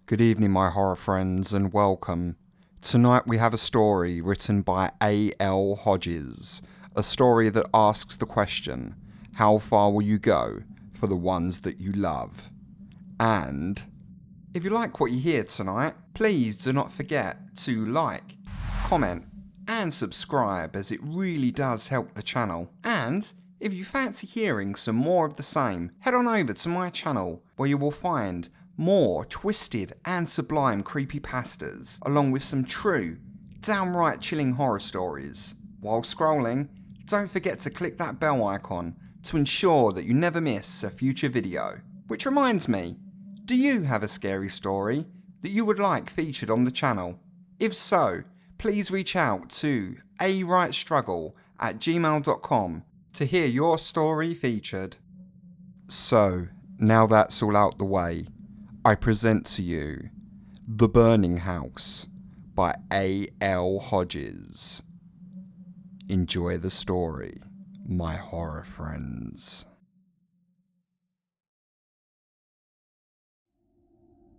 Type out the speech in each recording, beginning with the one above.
Good evening, my horror friends, and welcome. Tonight we have a story written by A.L Hodges, a story that asks the question, how far will you go for the ones that you love? And if you like what you hear tonight, please do not forget to like, comment, and subscribe, as it really does help the channel. And if you fancy hearing some more of the same, head on over to my channel where you will find more twisted and sublime creepypastas, along with some true, downright chilling horror stories. While scrolling, don't forget to click that bell icon to ensure that you never miss a future video. Which reminds me, do you have a scary story that you would like featured on the channel? If so, please reach out to Awritestruggle@gmail.com to hear your story featured. So, now that's all out the way, I present to you The Burning House by A.L Hodges. Enjoy the story, my horror friends.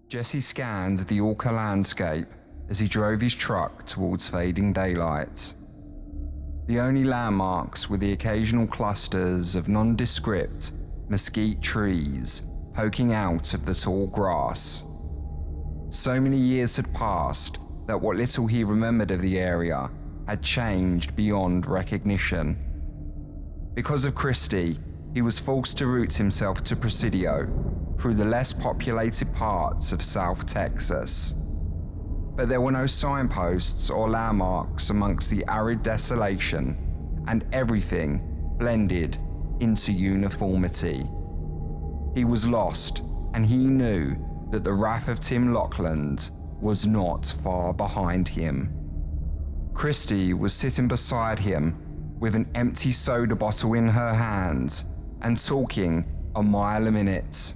Jesse scanned the Orca landscape as he drove his truck towards fading daylight. The only landmarks were the occasional clusters of nondescript mesquite trees poking out of the tall grass. So many years had passed that what little he remembered of the area had changed beyond recognition. Because of Christy, he was forced to route himself to Presidio through the less populated parts of South Texas. But there were no signposts or landmarks amongst the arid desolation, and everything blended into uniformity. He was lost, and he knew that the wrath of Tim Lockland was not far behind him. Christy was sitting beside him with an empty soda bottle in her hands and talking a mile a minute.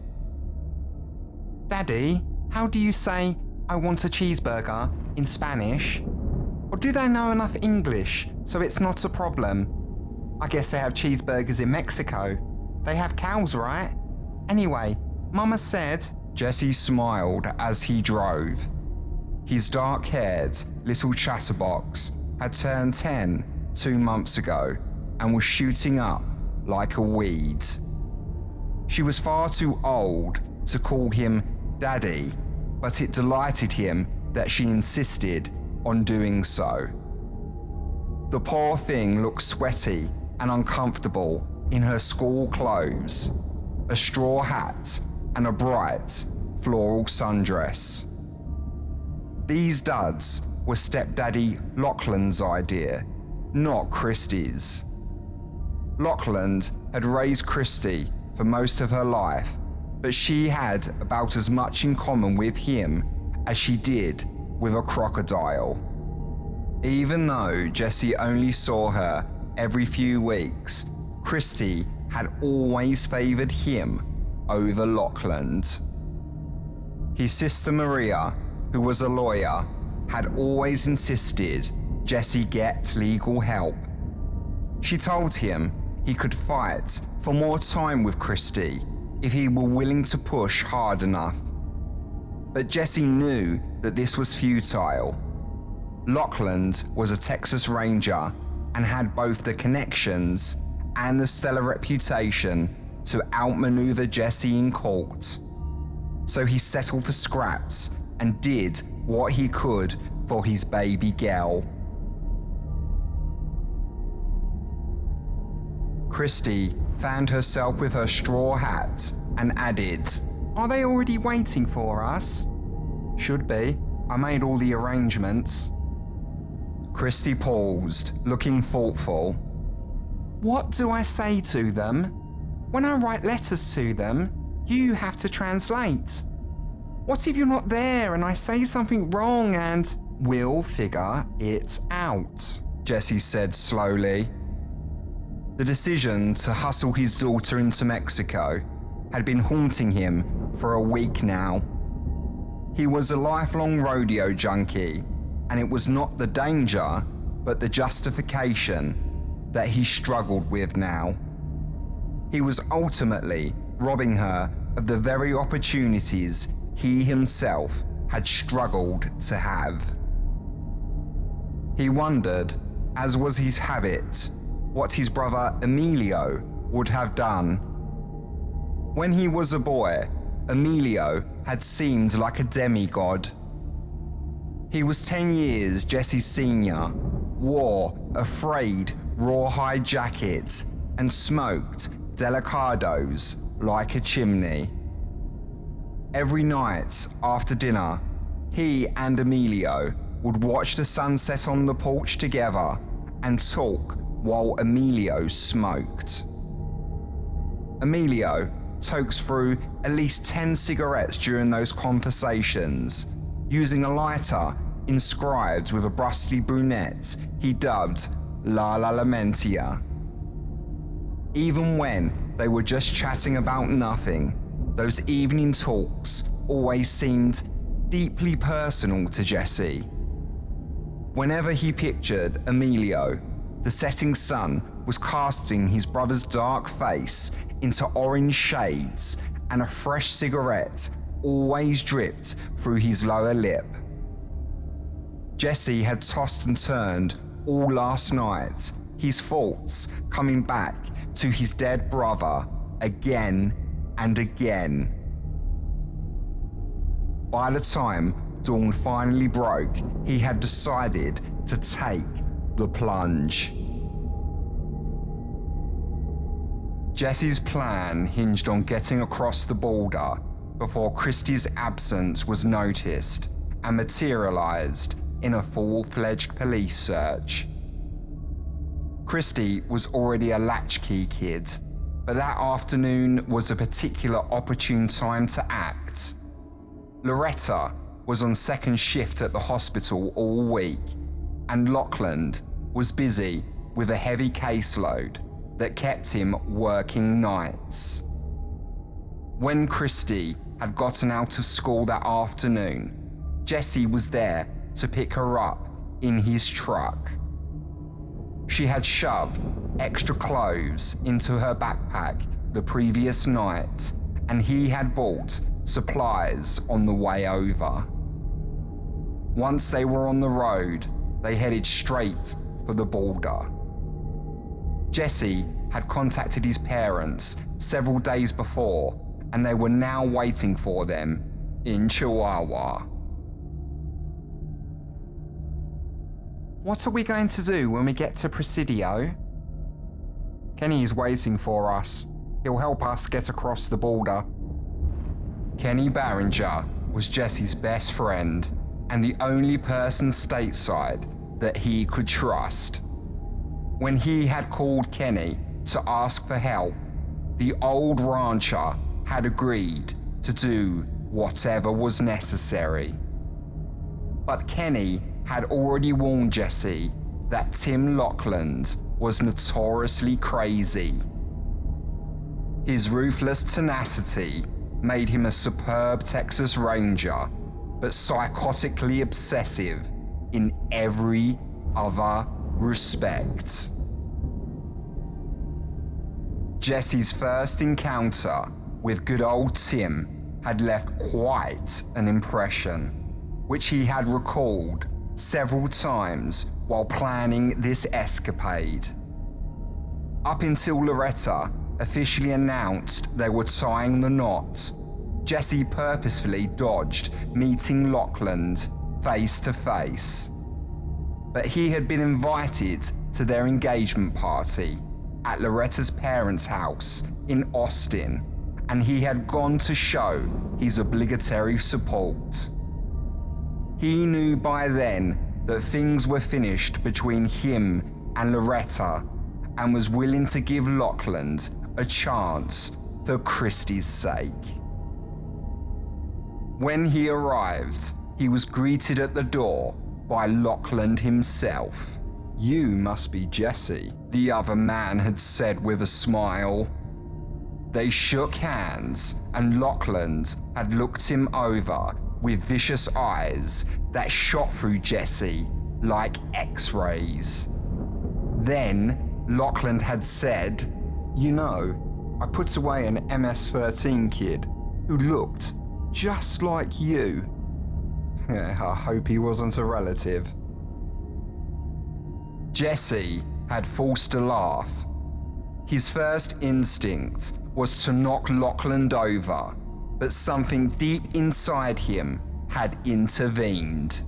"Daddy, how do you say 'I want a cheeseburger' in Spanish? Or do they know enough English so it's not a problem? I guess they have cheeseburgers in Mexico. They have cows, right? Anyway, Mama said..." Jesse smiled as he drove. His dark-haired little chatterbox had turned 10 2 months ago and was shooting up like a weed. She was far too old to call him Daddy, but it delighted him that she insisted on doing so. The poor thing looked sweaty and uncomfortable in her school clothes, a straw hat, and a bright floral sundress. These duds were stepdaddy Lockland's idea, not Christy's. Lockland had raised Christy for most of her life, but she had about as much in common with him as she did with a crocodile. Even though Jesse only saw her every few weeks, Christy had always favoured him over Lockland. His sister Maria, who was a lawyer, had always insisted Jesse get legal help. She told him he could fight for more time with Christy if he were willing to push hard enough. But Jesse knew that this was futile. Lockland was a Texas Ranger and had both the connections and the stellar reputation to outmaneuver Jesse in court. So he settled for scraps and did what he could for his baby girl. Christy found herself with her straw hat and added, "Are they already waiting for us?" "Should be. I made all the arrangements." Christy paused, looking thoughtful. "What do I say to them? When I write letters to them, you have to translate. What if you're not there and I say something wrong and..." "We'll figure it out," Jesse said slowly. The decision to hustle his daughter into Mexico had been haunting him for a week now. He was a lifelong rodeo junkie, and it was not the danger, but the justification that he struggled with now. He was ultimately robbing her of the very opportunities he himself had struggled to have. He wondered, as was his habit, what his brother Emilio would have done. When he was a boy, Emilio had seemed like a demigod. He was 10 years Jesse's senior, wore a frayed rawhide jacket, and smoked delicados like a chimney. Every night after dinner, he and Emilio would watch the sunset on the porch together and talk while Emilio smoked. Emilio toked through at least 10 cigarettes during those conversations, using a lighter inscribed with a brustly brunette he dubbed La Lamentia. Even when they were just chatting about nothing, those evening talks always seemed deeply personal to Jesse. Whenever he pictured Emilio, the setting sun was casting his brother's dark face into orange shades, and a fresh cigarette always dripped through his lower lip. Jesse had tossed and turned all last night, his thoughts coming back to his dead brother again and again. By the time dawn finally broke, he had decided to take the plunge. Jesse's plan hinged on getting across the border before Christie's absence was noticed and materialized in a full-fledged police search. Christie was already a latchkey kid, but that afternoon was a particular opportune time to act. Loretta was on second shift at the hospital all week, and Lachlan was busy with a heavy caseload that kept him working nights. When Christie had gotten out of school that afternoon, Jesse was there to pick her up in his truck. She had shoved extra clothes into her backpack the previous night, and he had bought supplies on the way over. Once they were on the road, they headed straight for the border. Jesse had contacted his parents several days before, and they were now waiting for them in Chihuahua. What are we going to do when we get to Presidio? Kenny is waiting for us. He'll help us get across the border. Kenny Barringer was Jesse's best friend and the only person stateside that he could trust. When he had called Kenny to ask for help, the old rancher had agreed to do whatever was necessary. But Kenny had already warned Jesse that Tim Lachlan was notoriously crazy. His ruthless tenacity made him a superb Texas Ranger, but psychotically obsessive in every other respect. Jesse's first encounter with good old Tim had left quite an impression, which he had recalled several times while planning this escapade. Up until Loretta officially announced they were tying the knot, Jesse purposefully dodged meeting Lachlan face to face. But he had been invited to their engagement party at Loretta's parents' house in Austin, and he had gone to show his obligatory support. He knew by then that things were finished between him and Loretta, and was willing to give Lachlan a chance for Christie's sake. When he arrived, he was greeted at the door by Lachlan himself. "You must be Jesse," the other man had said with a smile. They shook hands, and Lachlan had looked him over with vicious eyes that shot through Jesse like X-rays. Then Lachlan had said, "You know, I put away an MS-13 kid who looked just like you." I hope he wasn't a relative. Jesse had forced a laugh. His first instinct was to knock Lachlan over, but something deep inside him had intervened.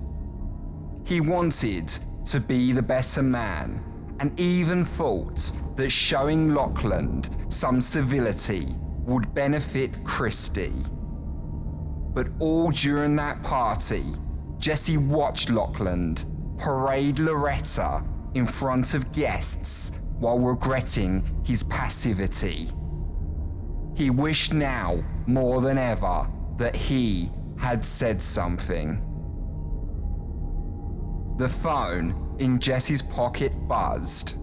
He wanted to be the better man, and even thought that showing Lachlan some civility would benefit Christy. But all during that party, Jesse watched Lachlan parade Loretta in front of guests while regretting his passivity. He wished now more than ever that he had said something. The phone in Jesse's pocket buzzed.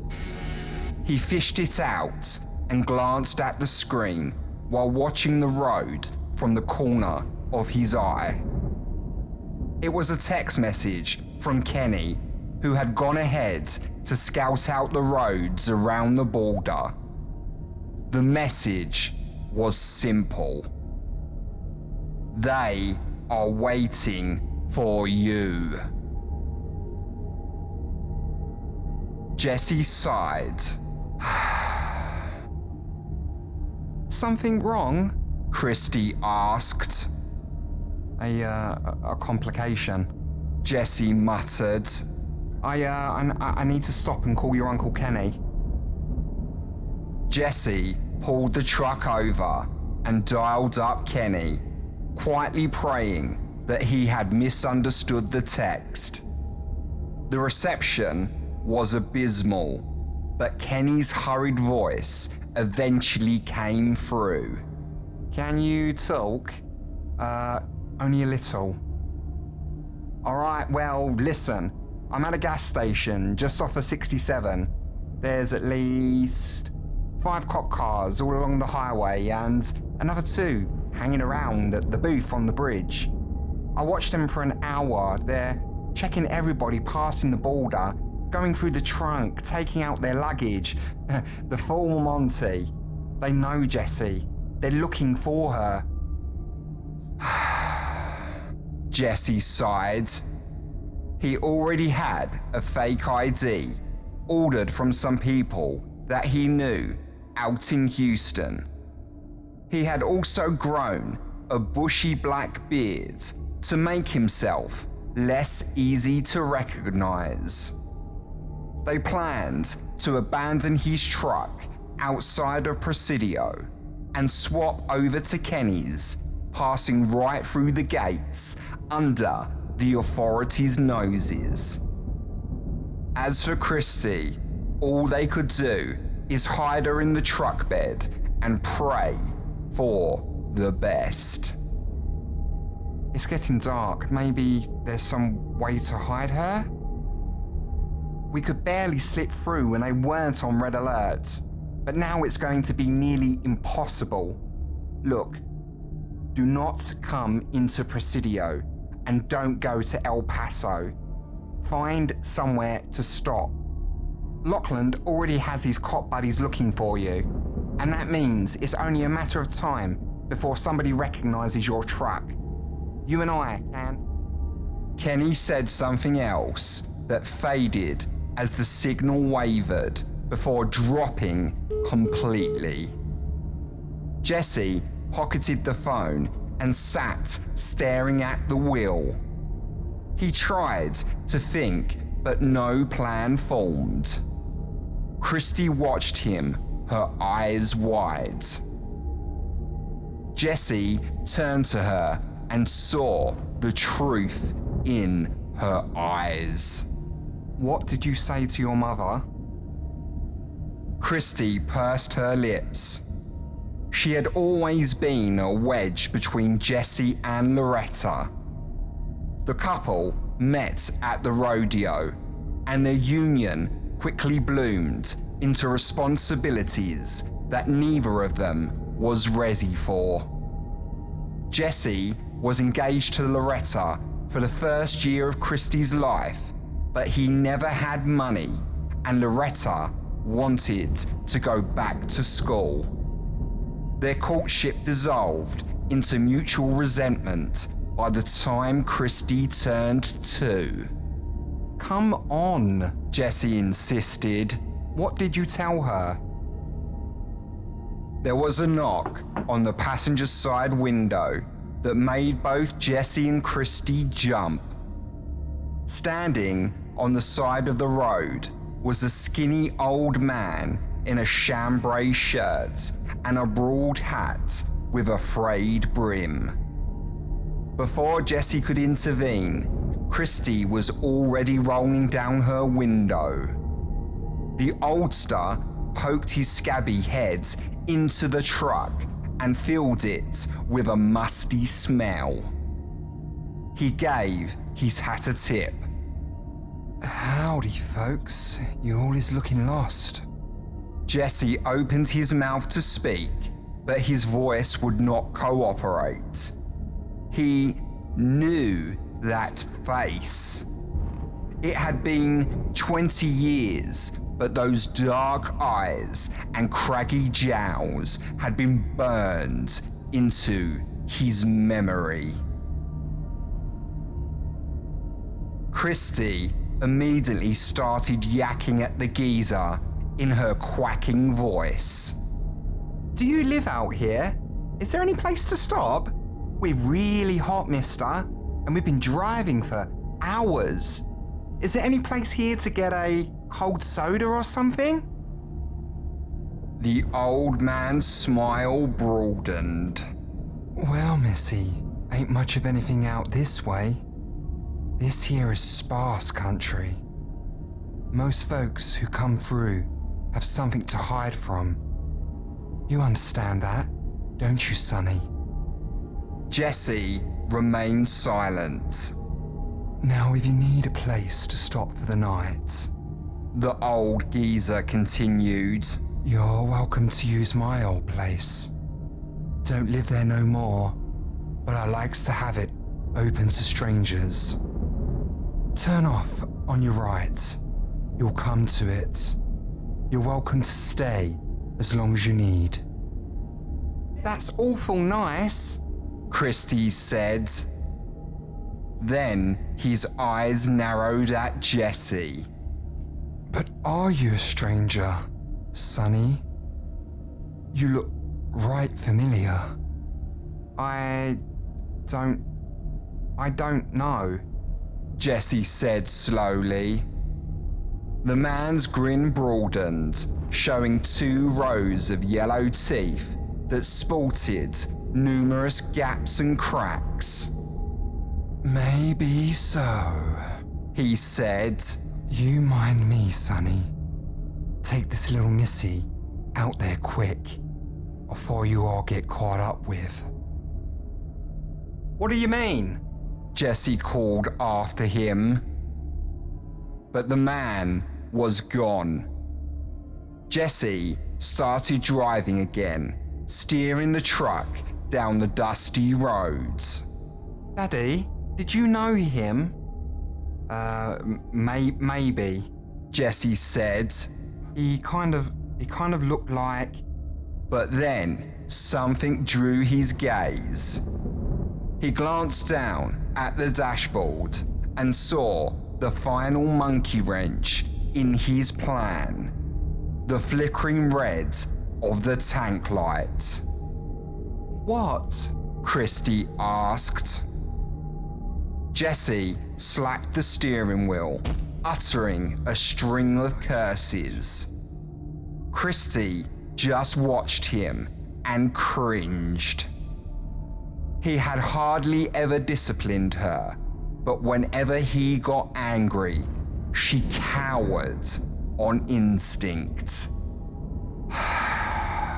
He fished it out and glanced at the screen while watching the road from the corner of his eye. It was a text message from Kenny, who had gone ahead to scout out the roads around the border. The message was simple. They are waiting for you. Jesse sighed. Something wrong? Christy asked. A complication. Jesse muttered. I need to stop and call your Uncle Kenny. Jesse pulled the truck over and dialed up Kenny, quietly praying that he had misunderstood the text. The reception was abysmal, but Kenny's hurried voice eventually came through. Can you talk? Only a little. Alright, well, listen. I'm at a gas station just off of 67. There's at least 5 cop cars all along the highway and another 2 hanging around at the booth on the bridge. I watched them for an hour. They're checking everybody passing the border, going through the trunk, taking out their luggage. The full Monty. They know Jessie. They're looking for her. Jesse sighed. He already had a fake ID ordered from some people that he knew out in Houston. He had also grown a bushy black beard to make himself less easy to recognize. They planned to abandon his truck outside of Presidio and swap over to Kenny's, passing right through the gates under the authorities' noses. As for Christy, all they could do is hide her in the truck bed and pray for the best. It's getting dark. Maybe there's some way to hide her? We could barely slip through when they weren't on red alert, but now it's going to be nearly impossible. Look, do not come into Presidio and don't go to El Paso. Find somewhere to stop. Lachlan already has his cop buddies looking for you, and that means it's only a matter of time before somebody recognizes your truck. You and I can. Kenny said something else that faded as the signal wavered before dropping completely. Jesse pocketed the phone and sat staring at the wheel. He tried to think, but no plan formed. Christy watched him, her eyes wide. Jesse turned to her and saw the truth in her eyes. What did you say to your mother? Christy pursed her lips. She had always been a wedge between Jesse and Loretta. The couple met at the rodeo, and their union quickly bloomed into responsibilities that neither of them was ready for. Jesse was engaged to Loretta for the first year of Christy's life, but he never had money, and Loretta wanted to go back to school. Their courtship dissolved into mutual resentment by the time Christy turned 2. Come on, Jessie insisted. what did you tell her? There was a knock on the passenger side window that made both Jessie and Christy jump. Standing on the side of the road was a skinny old man in a chambray shirt and a broad hat with a frayed brim. Before Jessie could intervene, Christy was already rolling down her window. The oldster poked his scabby head into the truck and filled it with a musty smell. He gave his hat a tip. Howdy, folks. You all is looking lost. Jessie opened his mouth to speak, but his voice would not cooperate. He knew that face. It had been 20 years, but those dark eyes and craggy jowls had been burned into his memory. Christy immediately started yakking at the geezer in her quacking voice. Do you live out here? Is there any place to stop? We're really hot, mister, and we've been driving for hours. Is there any place here to get a cold soda or something? The old man's smile broadened. Well, missy, ain't much of anything out this way. This here is sparse country. Most folks who come through have something to hide from. You understand that, don't you, Sonny? Jessie remained silent. Now, if you need a place to stop for the night, The old geezer continued. you're welcome to use my old place. Don't live there no more, but I likes to have it open to strangers. Turn off on your right. You'll come to it. You're welcome to stay as long as you need. That's awful nice, Christy said. Then his eyes narrowed at Jessie. but are you a stranger, Sonny? You look right familiar. I don't know, Jessie said slowly. The man's grin broadened, showing 2 rows of yellow teeth that sported numerous gaps and cracks. Maybe so. He said, You mind me, Sonny. Take this little missy out there quick, before you all get caught up with. What do you mean? Jessie called after him. But the man was gone. Jessie started driving again, steering the truck down the dusty roads. Daddy, did you know him? Maybe. Jessie said, He kind of looked like... but then something drew his gaze. He glanced down at the dashboard and saw the final monkey wrench in his plan, the flickering red of the tank light. What? Christy asked. Jessie slapped the steering wheel, uttering a string of curses. Christy just watched him and cringed. He had hardly ever disciplined her, but whenever he got angry, she cowered on instinct.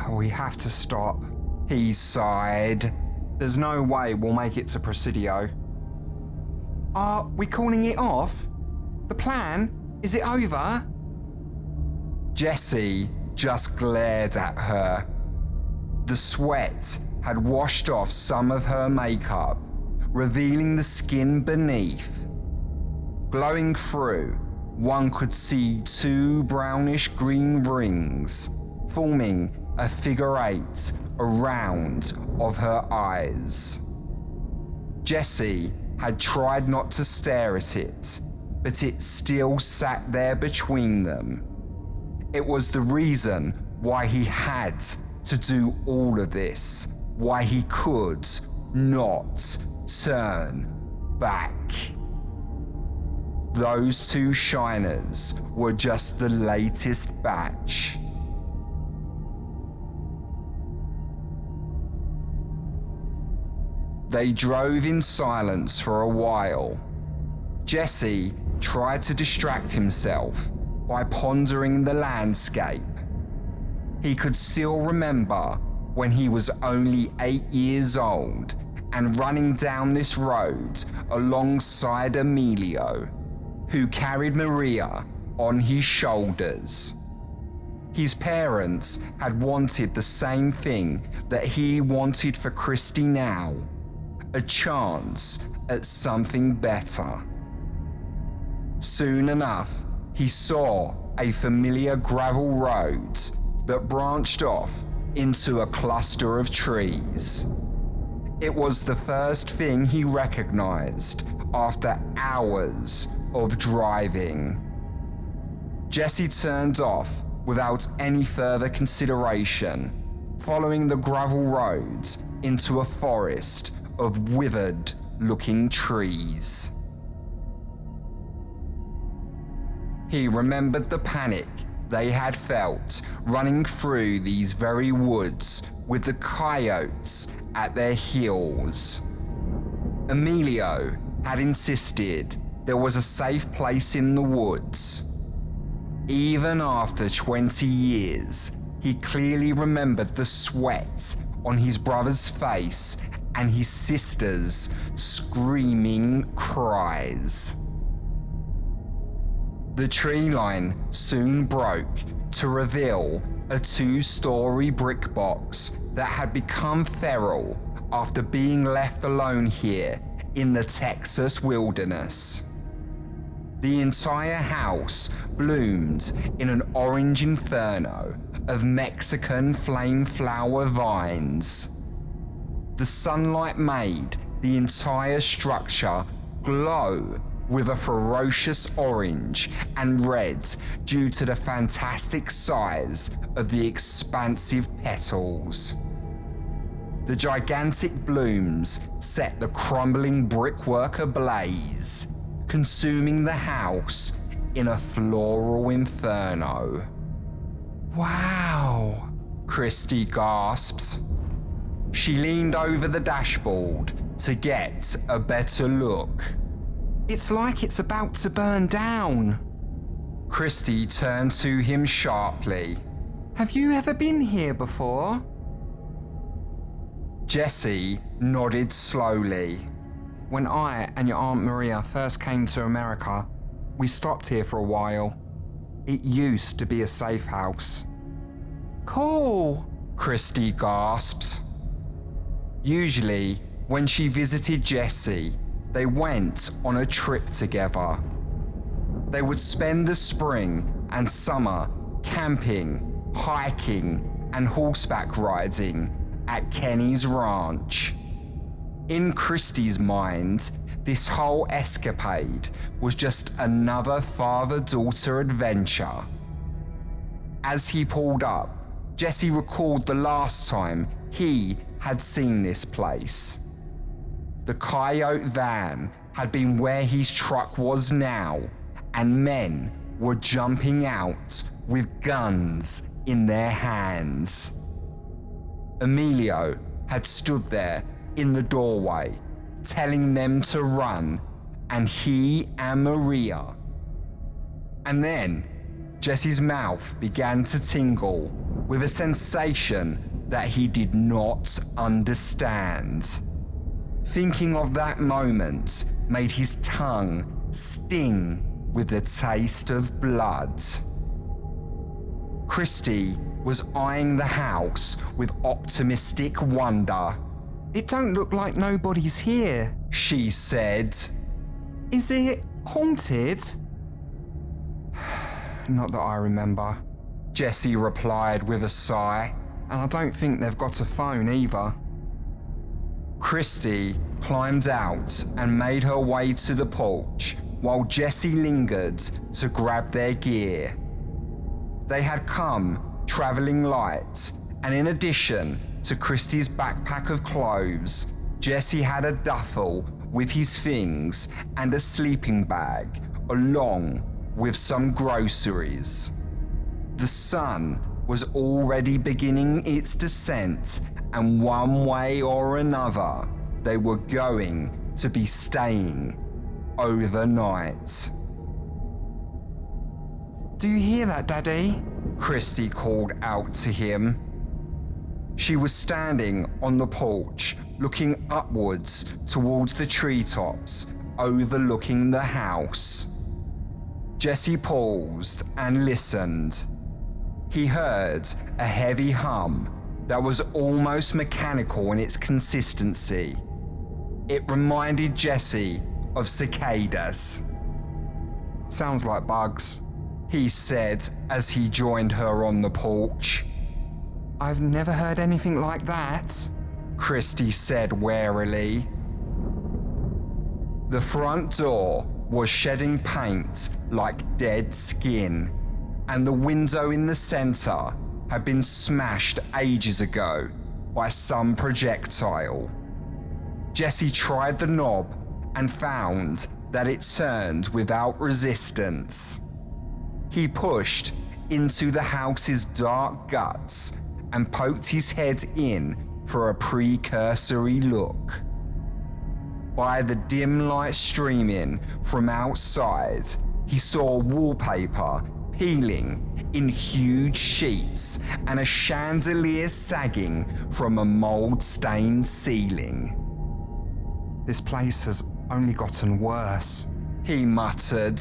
We have to stop. He sighed. There's no way we'll make it to Presidio. Are we calling it off? The plan? Is it over? Jessie just glared at her. The sweat had washed off some of her makeup, revealing the skin beneath. Glowing through, one could see 2 brownish-green rings, forming a figure 8 around of her eyes. Jessie had tried not to stare at it, but it still sat there between them. It was the reason why he had to do all of this, why he could not turn back. Those two shiners were just the latest batch. They drove in silence for a while. Jesse tried to distract himself by pondering the landscape. He could still remember when he was only 8 years old and running down this road alongside Emilio, who carried Maria on his shoulders. His parents had wanted the same thing that he wanted for Christy now, a chance at something better. Soon enough, he saw a familiar gravel road that branched off into a cluster of trees. It was the first thing he recognized after hours of driving. Jesse turned off without any further consideration, following the gravel road into a forest of withered-looking trees. He remembered the panic they had felt running through these very woods with the coyotes at their heels. Emilio had insisted there was a safe place in the woods. Even after 20 years, he clearly remembered the sweat on his brother's face and his sister's screaming cries. The tree line soon broke to reveal a 2-story brick box that had become feral after being left alone here in the Texas wilderness. The entire house bloomed in an orange inferno of Mexican flame flower vines. The sunlight made the entire structure glow with a ferocious orange and red due to the fantastic size of the expansive petals. The gigantic blooms set the crumbling brickwork ablaze, consuming the house in a floral inferno. "Wow," Christy gasped. She leaned over the dashboard to get a better look. "It's like it's about to burn down." Christy turned to him sharply. "Have you ever been here before?" Jesse nodded slowly. "When I and your Aunt Maria first came to America, we stopped here for a while. It used to be a safe house." "Cool," Christy gasped. Usually, when she visited Jesse, they went on a trip together. They would spend the spring and summer camping, hiking, and horseback riding at Kenny's ranch. In Christy's mind, this whole escapade was just another father-daughter adventure. As he pulled up, Jesse recalled the last time he had seen this place. The coyote van had been where his truck was now, and men were jumping out with guns in their hands. Emilio had stood there in the doorway, telling them to run, and he and Maria. And then Jesse's mouth began to tingle with a sensation that he did not understand. Thinking of that moment made his tongue sting with the taste of blood. Christy was eyeing the house with optimistic wonder. "It don't look like nobody's here," she said. "Is it haunted?" "Not that I remember," Jesse replied with a sigh. "And I don't think they've got a phone either." Christy climbed out and made her way to the porch while Jessie lingered to grab their gear. They had come travelling light, and in addition to Christy's backpack of clothes, Jessie had a duffel with his things and a sleeping bag, along with some groceries. The sun was already beginning its descent, and one way or another, they were going to be staying overnight. Do you hear that, Daddy? Christy called out to him. She was standing on the porch, looking upwards towards the treetops overlooking the house. Jessie paused and listened. He heard a heavy hum that was almost mechanical in its consistency. It reminded Jessie of cicadas. Sounds like bugs, he said as he joined her on the porch. I've never heard anything like that, Christy said warily. The front door was shedding paint like dead skin, and the window in the centre had been smashed ages ago by some projectile. Jessie tried the knob and found that it turned without resistance. He pushed into the house's dark guts and poked his head in for a precursory look. By the dim light streaming from outside, he saw wallpaper peeling in huge sheets and a chandelier sagging from a mold-stained ceiling. This place has only gotten worse, he muttered.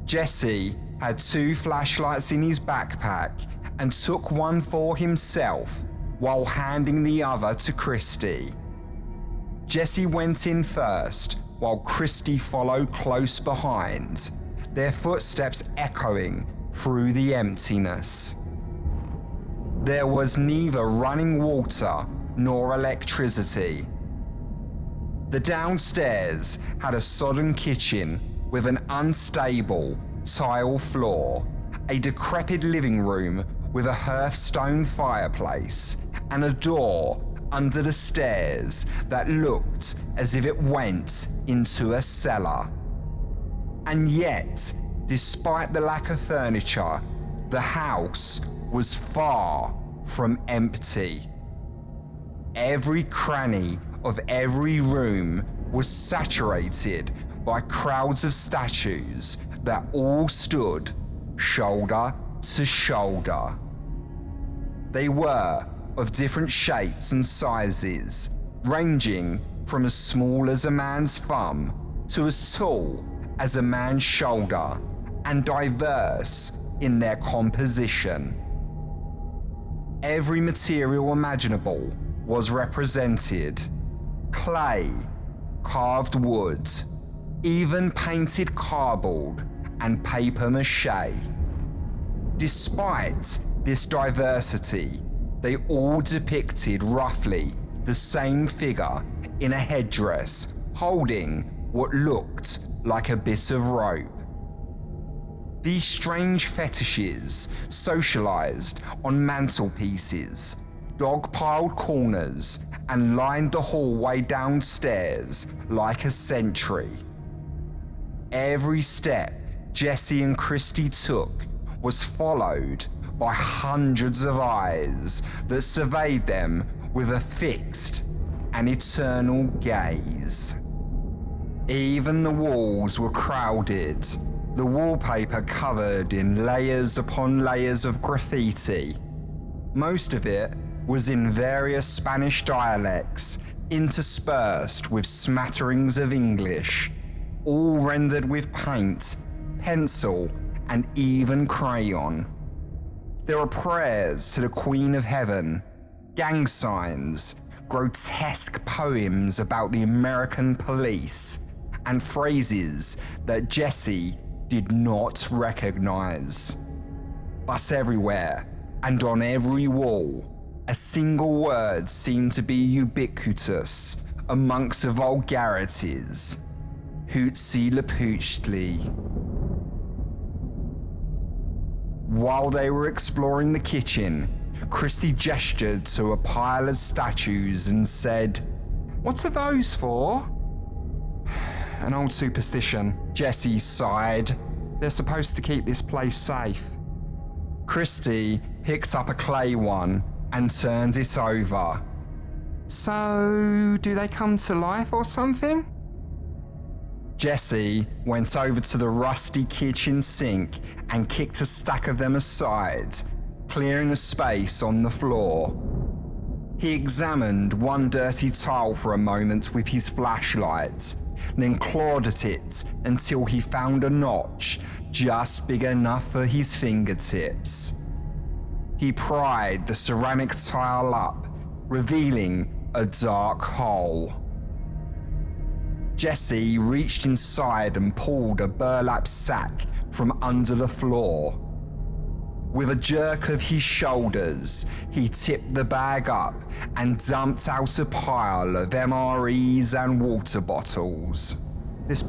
Jessie had 2 flashlights in his backpack and took one for himself while handing the other to Christy. Jessie went in first while Christy followed close behind, their footsteps echoing through the emptiness. There was neither running water nor electricity. The downstairs had a sodden kitchen with an unstable tile floor, a decrepit living room with a hearthstone fireplace, and a door under the stairs that looked as if it went into a cellar. And yet, despite the lack of furniture, the house was far from empty. Every cranny of every room was saturated by crowds of statues that all stood shoulder to shoulder. They were of different shapes and sizes, ranging from as small as a man's thumb to as tall as a man's shoulder, and diverse in their composition. Every material imaginable was represented: clay, carved wood, even painted cardboard and paper mache. Despite this diversity, they all depicted roughly the same figure in a headdress holding what looked like a bit of rope. These strange fetishes socialized on mantelpieces, dog-piled corners, and lined the hallway downstairs like a sentry. Every step Jessie and Christy took was followed by hundreds of eyes that surveyed them with a fixed and eternal gaze. Even the walls were crowded, the wallpaper covered in layers upon layers of graffiti. Most of it was in various Spanish dialects, interspersed with smatterings of English, all rendered with paint, pencil, and even crayon. There were prayers to the Queen of Heaven, gang signs, grotesque poems about the American police, and phrases that Jessie did not recognize. But everywhere, and on every wall, A single word seemed to be ubiquitous amongst the vulgarities. Hootsie-lapoochtly. While they were exploring the kitchen, Christy gestured to a pile of statues and said, "What are those for?" "An old superstition," Jessie sighed. "They're supposed to keep this place safe." Christy picked up a clay one and turned it over. "So, do they come to life or something?" Jessie went over to the rusty kitchen sink and kicked a stack of them aside, clearing a space on the floor. He examined one dirty tile for a moment with his flashlight, then clawed at it until he found a notch just big enough for his fingertips. He pried the ceramic tile up, revealing a dark hole. Jessie reached inside and pulled a burlap sack from under the floor. With a jerk of his shoulders, he tipped the bag up and dumped out a pile of MREs and water bottles. This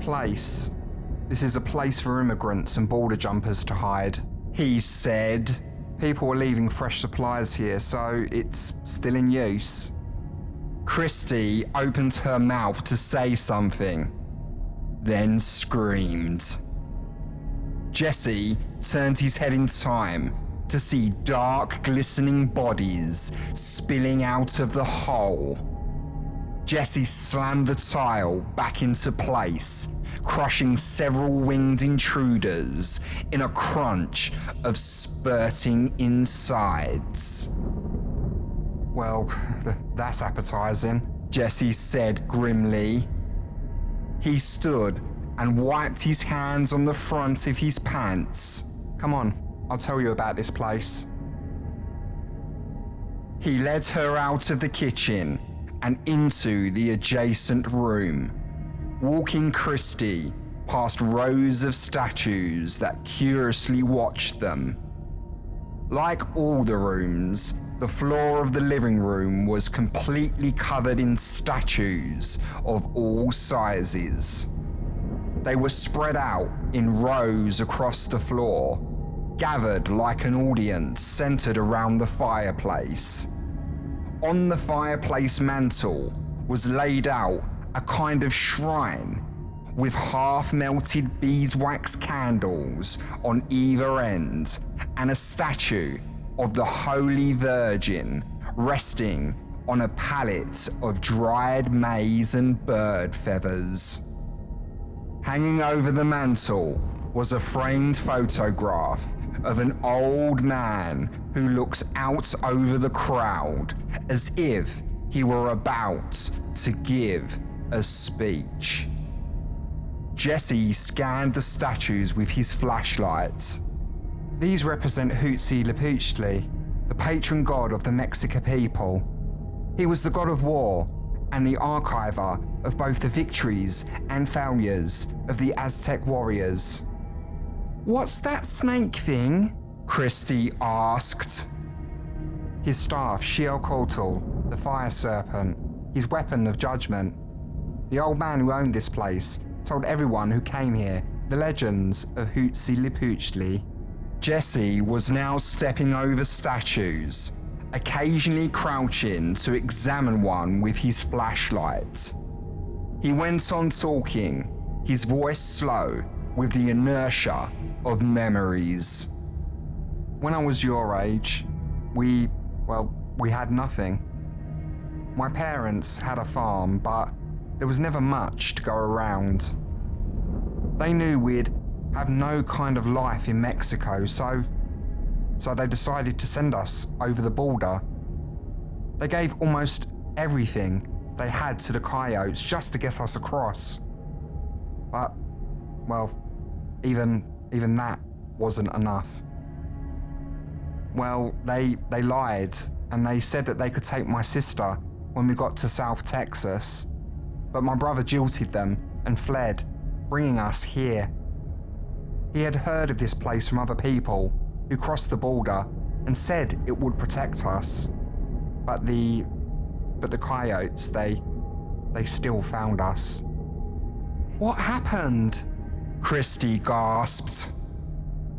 is a place for immigrants and border jumpers to hide," he said. "People are leaving fresh supplies here, so it's still in use." Christy opened her mouth to say something, then screamed. Jessie turned his head in time to see dark, glistening bodies spilling out of the hole. Jessie slammed the tile back into place, crushing several winged intruders in a crunch of spurting insides. "Well, that's appetizing," Jessie said grimly. He stood and wiped his hands on the front of his pants. "Come on, I'll tell you about this place." He led her out of the kitchen and into the adjacent room, walking Christy past rows of statues that curiously watched them. Like all the rooms, the floor of the living room was completely covered in statues of all sizes. They were spread out in rows across the floor, gathered like an audience centered around the fireplace. On the fireplace mantle was laid out a kind of shrine with half-melted beeswax candles on either end and a statue of the Holy Virgin resting on a pallet of dried maize and bird feathers. Hanging over the mantle was a framed photograph of an old man who looks out over the crowd as if he were about to give a speech. Jessie scanned the statues with his flashlight. "These represent Hootsie-lapoochtly, the patron god of the Mexica people. He was the god of war and the archiver of both the victories and failures of the Aztec warriors." "What's that snake thing?" Christy asked. "His staff, Xiaocoatl, the fire serpent, his weapon of judgment. The old man who owned this place told everyone who came here the legends of Hootsie-lapoochtly." Jessie was now stepping over statues, occasionally crouching to examine one with his flashlight. He went on talking, his voice slow with the inertia of memories. "When I was your age, we had nothing. My parents had a farm, but there was never much to go around. They knew we'd have no kind of life in Mexico, so they decided to send us over the border. They gave almost everything they had to the coyotes just to get us across. But, even that wasn't enough. Well, they lied, and they said that they could take my sister when we got to South Texas. But my brother jilted them and fled, bringing us here. He had heard of this place from other people who crossed the border and said it would protect us. But the coyotes, they still found us. What happened? Christy gasped.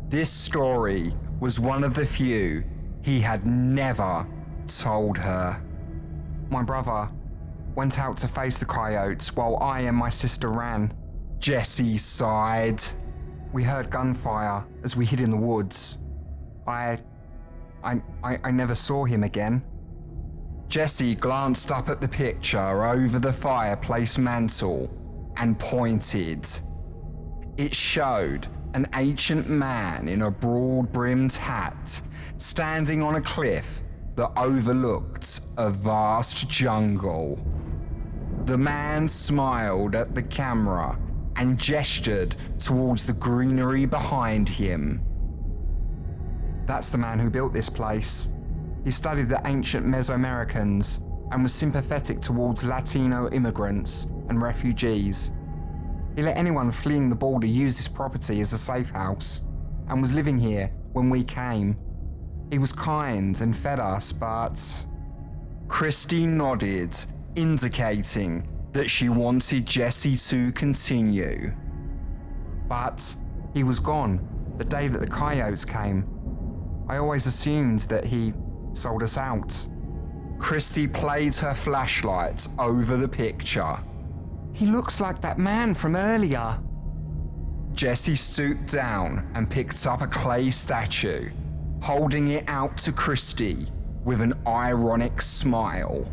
This story was one of the few he had never told her. My brother went out to face the coyotes while I and my sister ran. Jessie sighed. We heard gunfire as we hid in the woods. I never saw him again. Jessie glanced up at the picture over the fireplace mantel and pointed. It showed an ancient man in a broad-brimmed hat standing on a cliff that overlooked a vast jungle. The man smiled at the camera and gestured towards the greenery behind him. That's the man who built this place. He studied the ancient Mesoamericans and was sympathetic towards Latino immigrants and refugees. He let anyone fleeing the border use this property as a safe house and was living here when we came. He was kind and fed us, but... Christy nodded, indicating that she wanted Jessie to continue. But he was gone the day that the coyotes came. I always assumed that he sold us out. Christy played her flashlight over the picture. He looks like that man from earlier. Jessie stooped down and picked up a clay statue, holding it out to Christy with an ironic smile.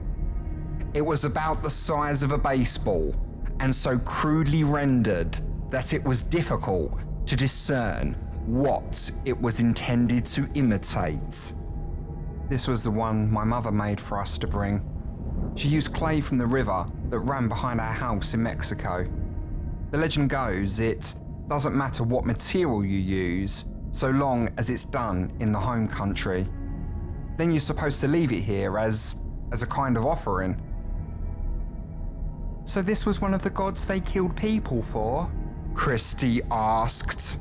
It was about the size of a baseball and so crudely rendered that it was difficult to discern what it was intended to imitate. This was the one my mother made for us to bring. She used clay from the river that ran behind our house in Mexico. The legend goes it doesn't matter what material you use, so long as it's done in the home country. Then you're supposed to leave it here as a kind of offering. So this was one of the gods they killed people for? Christy asked.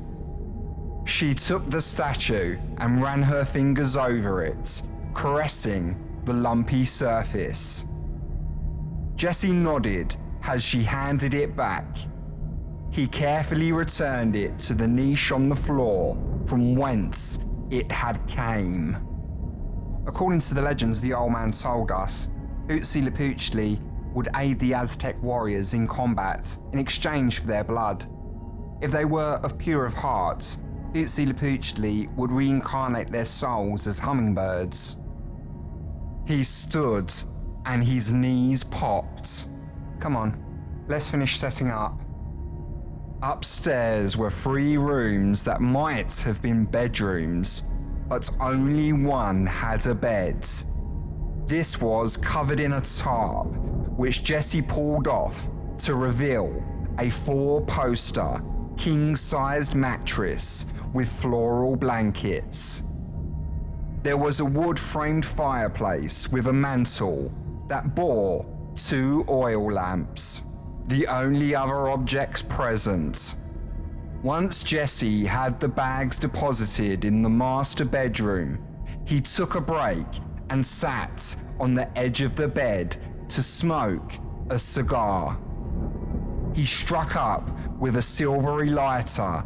She took the statue and ran her fingers over it, caressing the lumpy surface. Jessie nodded as she handed it back. He carefully returned it to the niche on the floor from whence it had came. According to the legends the old man told us, Huitzilopochtli would aid the Aztec warriors in combat in exchange for their blood. If they were of pure of heart, Huitzilopochtli would reincarnate their souls as hummingbirds. He stood and his knees popped. Come on, let's finish setting up. Upstairs were 3 rooms that might have been bedrooms, but only one had a bed. This was covered in a tarp, which Jessie pulled off to reveal a 4-poster, king-sized mattress with floral blankets. There was a wood-framed fireplace with a mantel that bore 2 oil lamps, the only other objects present. Once Jessie had the bags deposited in the master bedroom, he took a break and sat on the edge of the bed to smoke a cigar. He struck up with a silvery lighter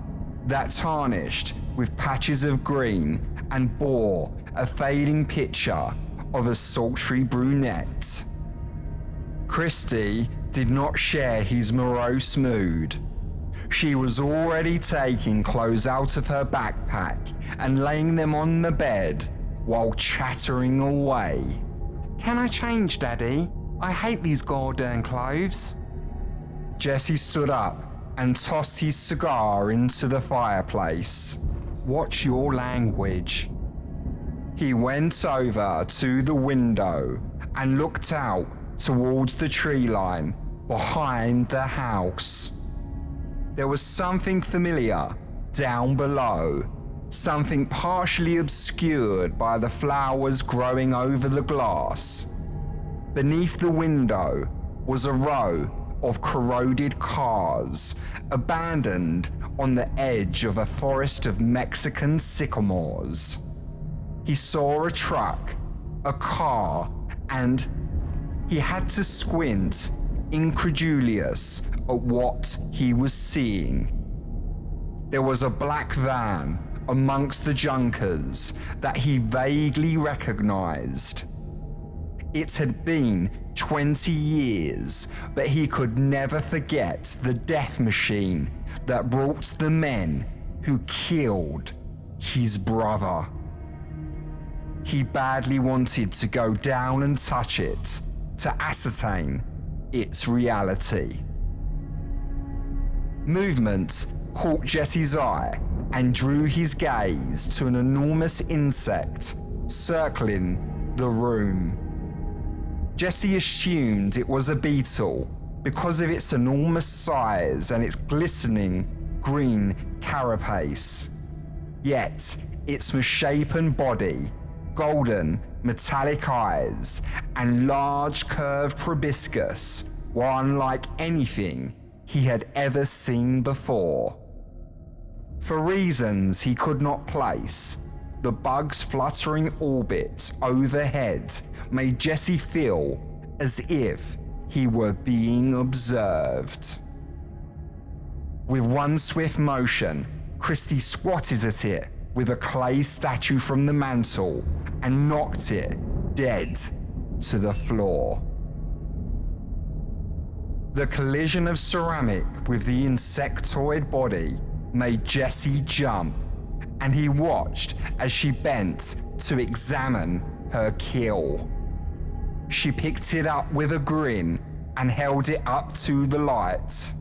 that tarnished with patches of green and bore a fading picture of a sultry brunette. Christy did not share his morose mood. She was already taking clothes out of her backpack and laying them on the bed while chattering away. Can I change, Daddy? I hate these goddamn clothes. Jessie stood up and tossed his cigar into the fireplace. Watch your language. He went over to the window and looked out towards the tree line behind the house. There was something familiar down below, something partially obscured by the flowers growing over the glass. Beneath the window was a row of corroded cars, abandoned on the edge of a forest of Mexican sycamores. He saw a truck, a car, and he had to squint, incredulous at what he was seeing. There was a black van amongst the junkers that he vaguely recognized. It had been 20 years, but he could never forget the death machine that brought the men who killed his brother. He badly wanted to go down and touch it to ascertain its reality. Movement caught Jesse's eye and drew his gaze to an enormous insect circling the room. Jesse assumed it was a beetle because of its enormous size and its glistening green carapace. Yet, its misshapen body, golden metallic eyes, and large curved proboscis were unlike anything he had ever seen before. For reasons he could not place, the bug's fluttering orbit overhead made Jesse feel as if he were being observed. With one swift motion, Christie squatted at it with a clay statue from the mantle and knocked it dead to the floor. The collision of ceramic with the insectoid body made Jesse jump, and he watched as she bent to examine her kill. She picked it up with a grin and held it up to the light.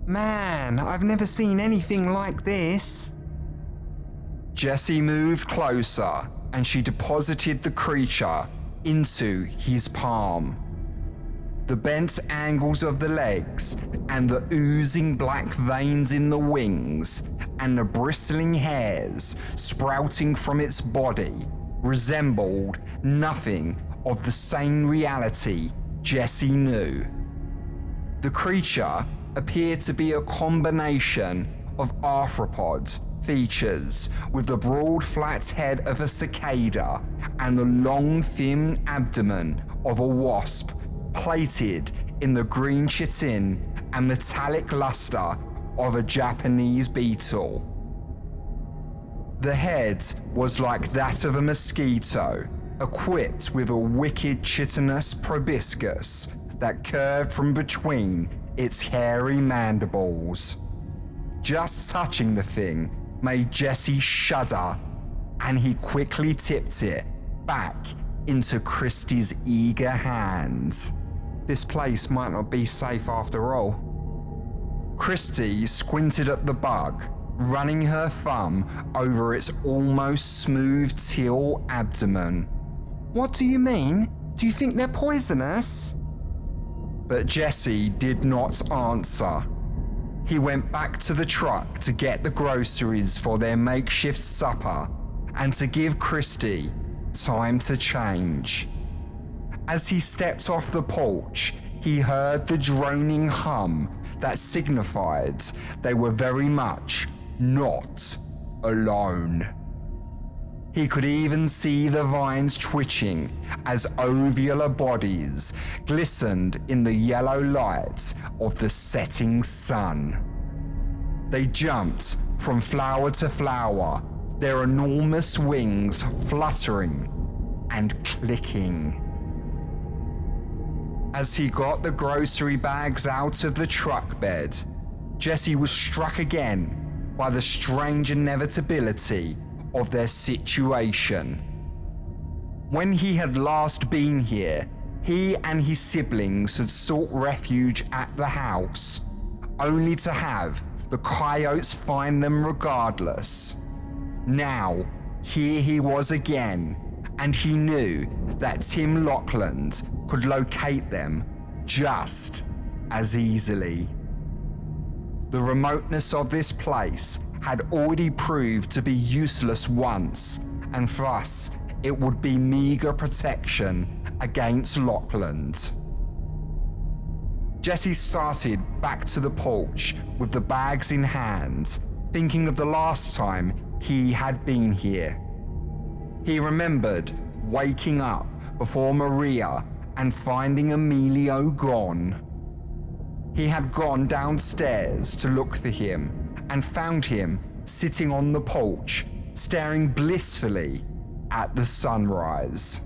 Man, I've never seen anything like this. Jesse moved closer and she deposited the creature into his palm. The bent angles of the legs and the oozing black veins in the wings and the bristling hairs sprouting from its body resembled nothing of the same reality Jesse knew. The creature appeared to be a combination of arthropod features, with the broad flat head of a cicada and the long thin abdomen of a wasp, plated in the green chitin and metallic luster of a Japanese beetle. The head was like that of a mosquito, equipped with a wicked chitinous proboscis that curved from between its hairy mandibles. Just touching the thing made Jesse shudder, and he quickly tipped it back into Christie's eager hands. This place might not be safe after all. Christie squinted at the bug, running her thumb over its almost smooth teal abdomen. What do you mean? Do you think they're poisonous? But Jesse did not answer. He went back to the truck to get the groceries for their makeshift supper and to give Christie time to change. As he stepped off the porch, he heard the droning hum that signified they were very much not alone. He could even see the vines twitching as ovular bodies glistened in the yellow light of the setting sun. They jumped from flower to flower, their enormous wings fluttering and clicking. As he got the grocery bags out of the truck bed, Jesse was struck again by the strange inevitability of their situation. When he had last been here, he and his siblings had sought refuge at the house, only to have the coyotes find them regardless. Now, here he was again, and he knew that Tim Lockland could locate them just as easily. The remoteness of this place had already proved to be useless once, and thus it would be meager protection against Lockland. Jesse started back to the porch with the bags in hand, thinking of the last time he had been here. He remembered waking up before Maria and finding Emilio gone. He had gone downstairs to look for him and found him sitting on the porch, staring blissfully at the sunrise.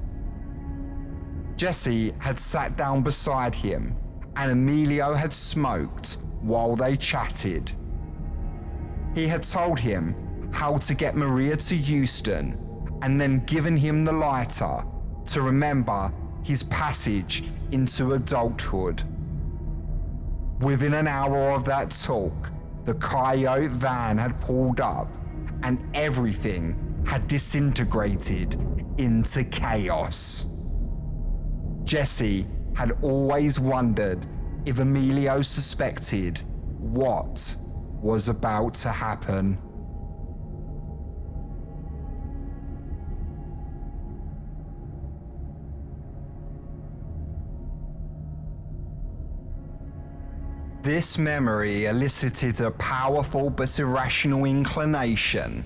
Jesse had sat down beside him and Emilio had smoked while they chatted. He had told him how to get Maria to Houston and then given him the lighter to remember his passage into adulthood. Within an hour of that talk, the Coyote van had pulled up and everything had disintegrated into chaos. Jesse had always wondered if Emilio suspected what was about to happen. This memory elicited a powerful but irrational inclination.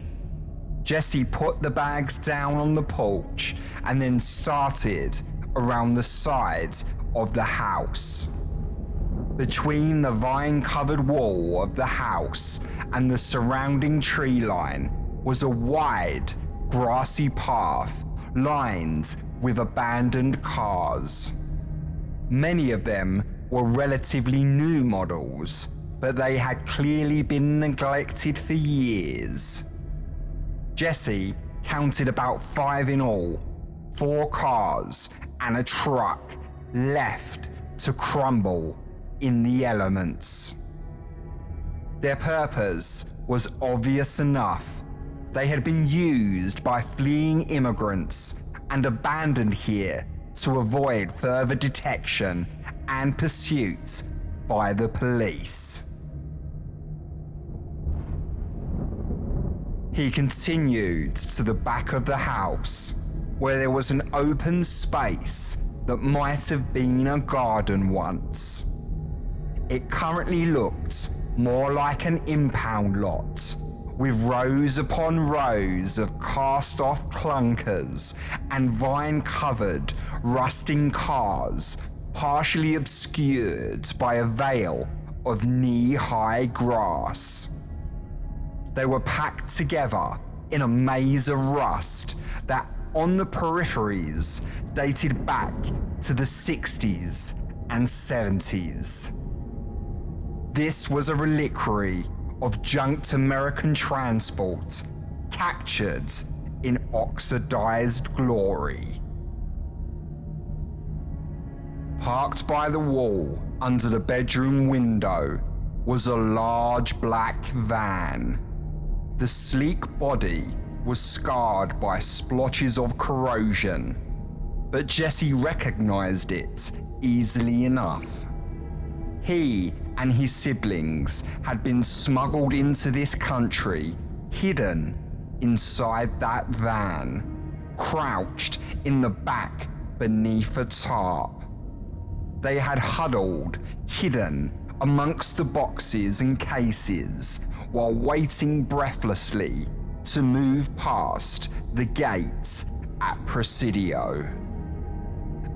Jesse put the bags down on the porch and then started around the sides of the house. Between the vine-covered wall of the house and the surrounding tree line was a wide, grassy path lined with abandoned cars. Many of them were relatively new models, but they had clearly been neglected for years. Jesse counted about 5 in all, 4 cars and a truck left to crumble in the elements. Their purpose was obvious enough. They had been used by fleeing immigrants and abandoned here to avoid further detection and pursuit by the police. He continued to the back of the house, where there was an open space that might have been a garden once. It currently looked more like an impound lot, with rows upon rows of cast-off clunkers and vine-covered, rusting cars, partially obscured by a veil of knee-high grass. They were packed together in a maze of rust that, on the peripheries, dated back to the 60s and 70s. This was a reliquary of junked American transport captured in oxidized glory. Parked by the wall under the bedroom window was a large black van. The sleek body was scarred by splotches of corrosion, but Jesse recognized it easily enough. He and his siblings had been smuggled into this country, hidden inside that van, crouched in the back beneath a tarp. They had huddled, hidden amongst the boxes and cases, while waiting breathlessly to move past the gates at Presidio.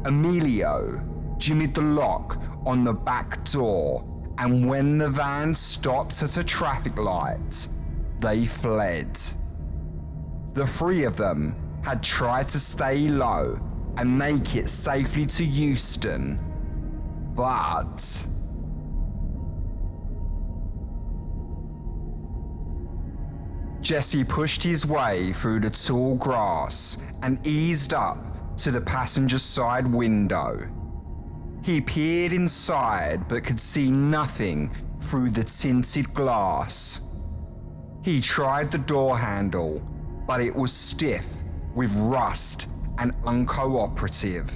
Emilio jimmied the lock on the back door, and when the van stopped at a traffic light, they fled. The 3 of them had tried to stay low and make it safely to Houston, but Jesse pushed his way through the tall grass and eased up to the passenger side window. He peered inside but could see nothing through the tinted glass. He tried the door handle, but it was stiff with rust and uncooperative.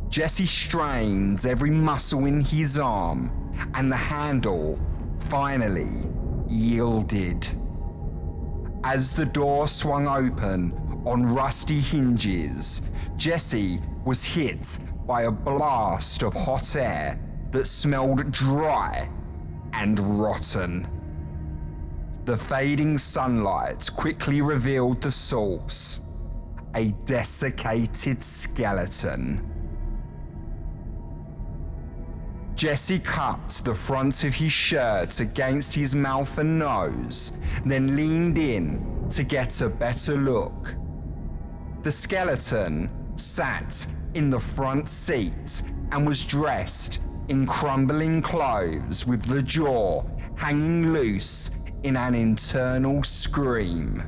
Jesse strained every muscle in his arm, and the handle finally yielded. As the door swung open on rusty hinges, Jesse was hit by a blast of hot air that smelled dry and rotten. The fading sunlight quickly revealed the source, a desiccated skeleton. Jesse cupped the front of his shirt against his mouth and nose, then leaned in to get a better look. The skeleton sat in the front seat and was dressed in crumbling clothes with the jaw hanging loose in an internal scream.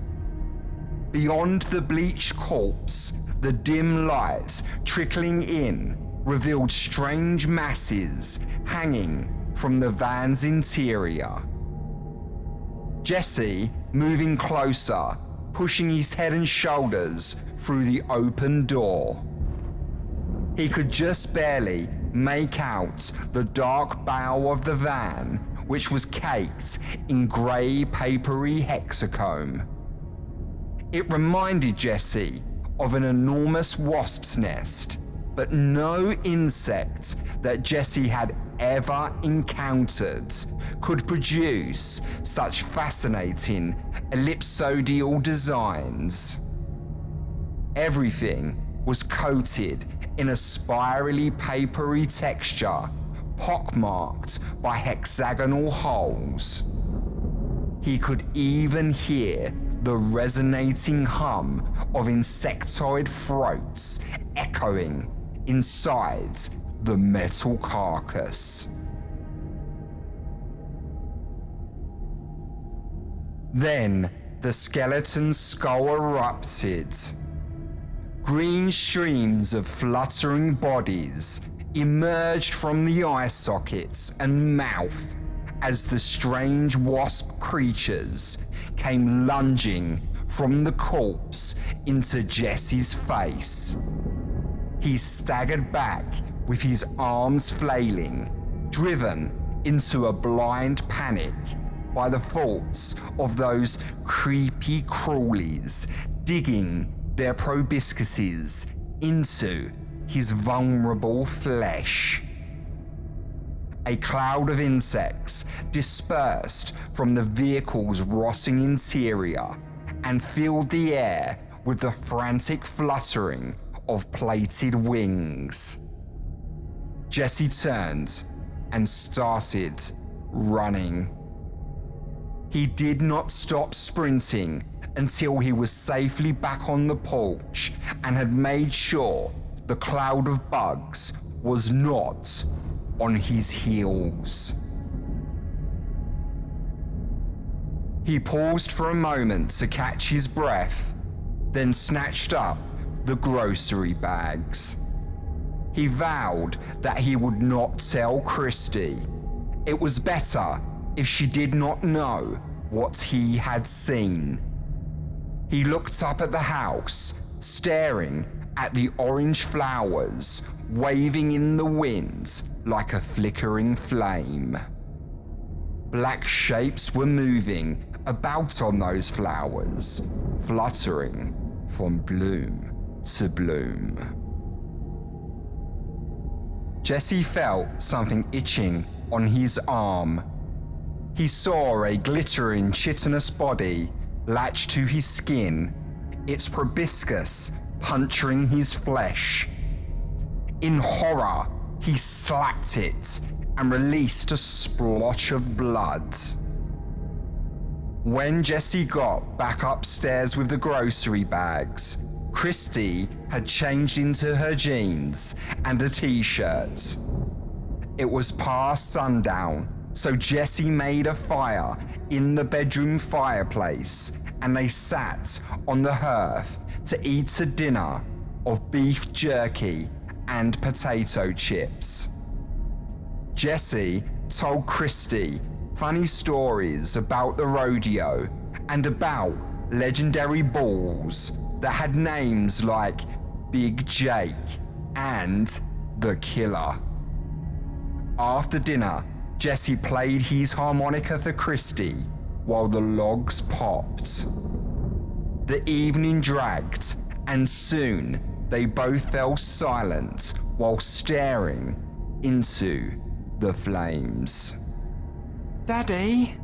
Beyond the bleached corpse, the dim light trickling in revealed strange masses hanging from the van's interior. Jesse, moving closer, pushing his head and shoulders through the open door. He could just barely make out the dark bow of the van, which was caked in grey papery hexacomb. It reminded Jesse of an enormous wasp's nest, but no insect that Jesse had ever encountered could produce such fascinating ellipsoidal designs. Everything was coated in a spirally papery texture, pockmarked by hexagonal holes. He could even hear the resonating hum of insectoid throats echoing inside the metal carcass. Then the skeleton's skull erupted. Green streams of fluttering bodies emerged from the eye sockets and mouth as the strange wasp creatures came lunging from the corpse into Jesse's face. He staggered back with his arms flailing, driven into a blind panic by the thoughts of those creepy crawlies digging their proboscises into his vulnerable flesh. A cloud of insects dispersed from the vehicle's rotting interior and filled the air with the frantic fluttering of plated wings. Jesse turned and started running. He did not stop sprinting until he was safely back on the porch and had made sure the cloud of bugs was not on his heels. He paused for a moment to catch his breath, then snatched up the grocery bags. He vowed that he would not tell Christy. It was better if she did not know what he had seen. He looked up at the house, staring at the orange flowers waving in the wind like a flickering flame. Black shapes were moving about on those flowers, fluttering from bloom to bloom. Jesse felt something itching on his arm. He saw a glittering chitinous body latched to his skin, its proboscis puncturing his flesh. In horror, he slapped it and released a splotch of blood. When Jesse got back upstairs with the grocery bags, Christy had changed into her jeans and a t-shirt. It was past sundown, so Jesse made a fire in the bedroom fireplace and they sat on the hearth to eat a dinner of beef jerky and potato chips. Jesse told Christy funny stories about the rodeo and about legendary bulls that had names like Big Jake and The Killer. After dinner, Jesse played his harmonica for Christy while the logs popped. The evening dragged, and soon they both fell silent while staring into the flames. Daddy?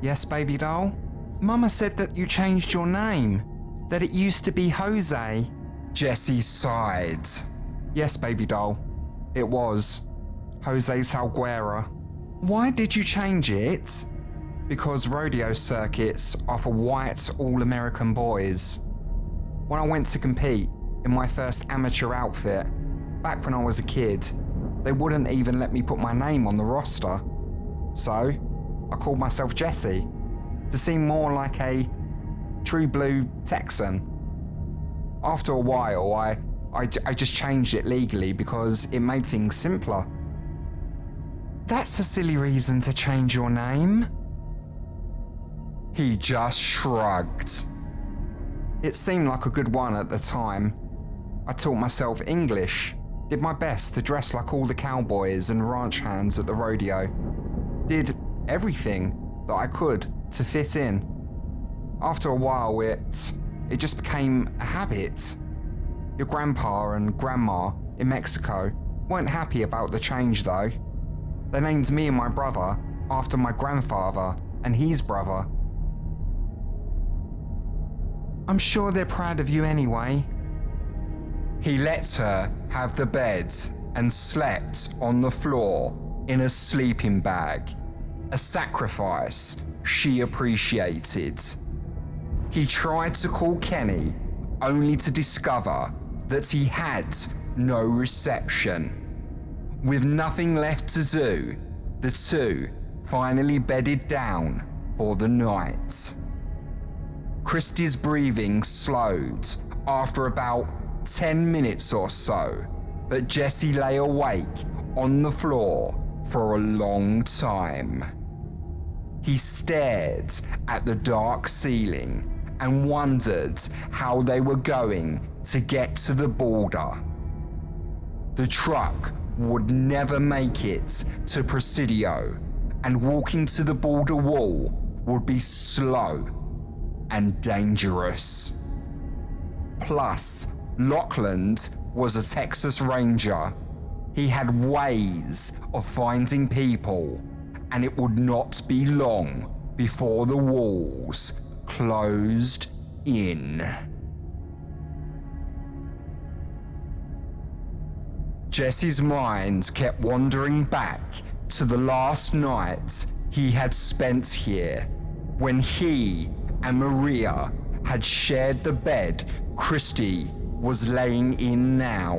Yes, baby doll? Mama said that you changed your name. that it used to be Jose. Jesse sighed. Yes, baby doll. It was. Jose Salguera. Why did you change it? Because rodeo circuits are for white all-American boys. When I went to compete in my first amateur outfit, back when I was a kid, they wouldn't even let me put my name on the roster. So, I called myself Jesse, to seem more like a true blue Texan. After a while, I just changed it legally because it made things simpler. That's a silly reason to change your name. He just shrugged. It seemed like a good one at the time. I taught myself English, did my best to dress like all the cowboys and ranch hands at the rodeo. Did everything that I could to fit in. After a while, it just became a habit. Your grandpa and grandma in Mexico weren't happy about the change though. They named me and my brother after my grandfather and his brother. I'm sure they're proud of you anyway. He let her have the bed and slept on the floor in a sleeping bag, a sacrifice she appreciated. He tried to call Kenny, only to discover that he had no reception. With nothing left to do, the two finally bedded down for the night. Christy's breathing slowed after about 10 minutes or so, but Jesse lay awake on the floor for a long time. He stared at the dark ceiling and wondered how they were going to get to the border. The truck would never make it to Presidio, and walking to the border wall would be slow and dangerous. Plus, Lockland was a Texas Ranger. He had ways of finding people, and it would not be long before the walls closed in. Jesse's mind kept wandering back to the last night he had spent here, when he and Maria had shared the bed Christy was laying in now.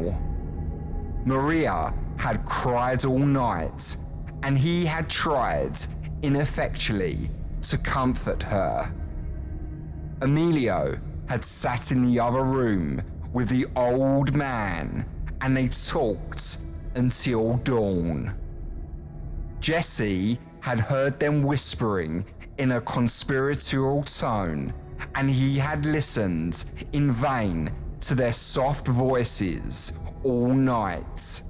Maria had cried all night, and he had tried ineffectually to comfort her. Emilio had sat in the other room with the old man, and they talked until dawn. Jesse had heard them whispering in a conspiratorial tone, and he had listened in vain to their soft voices all night.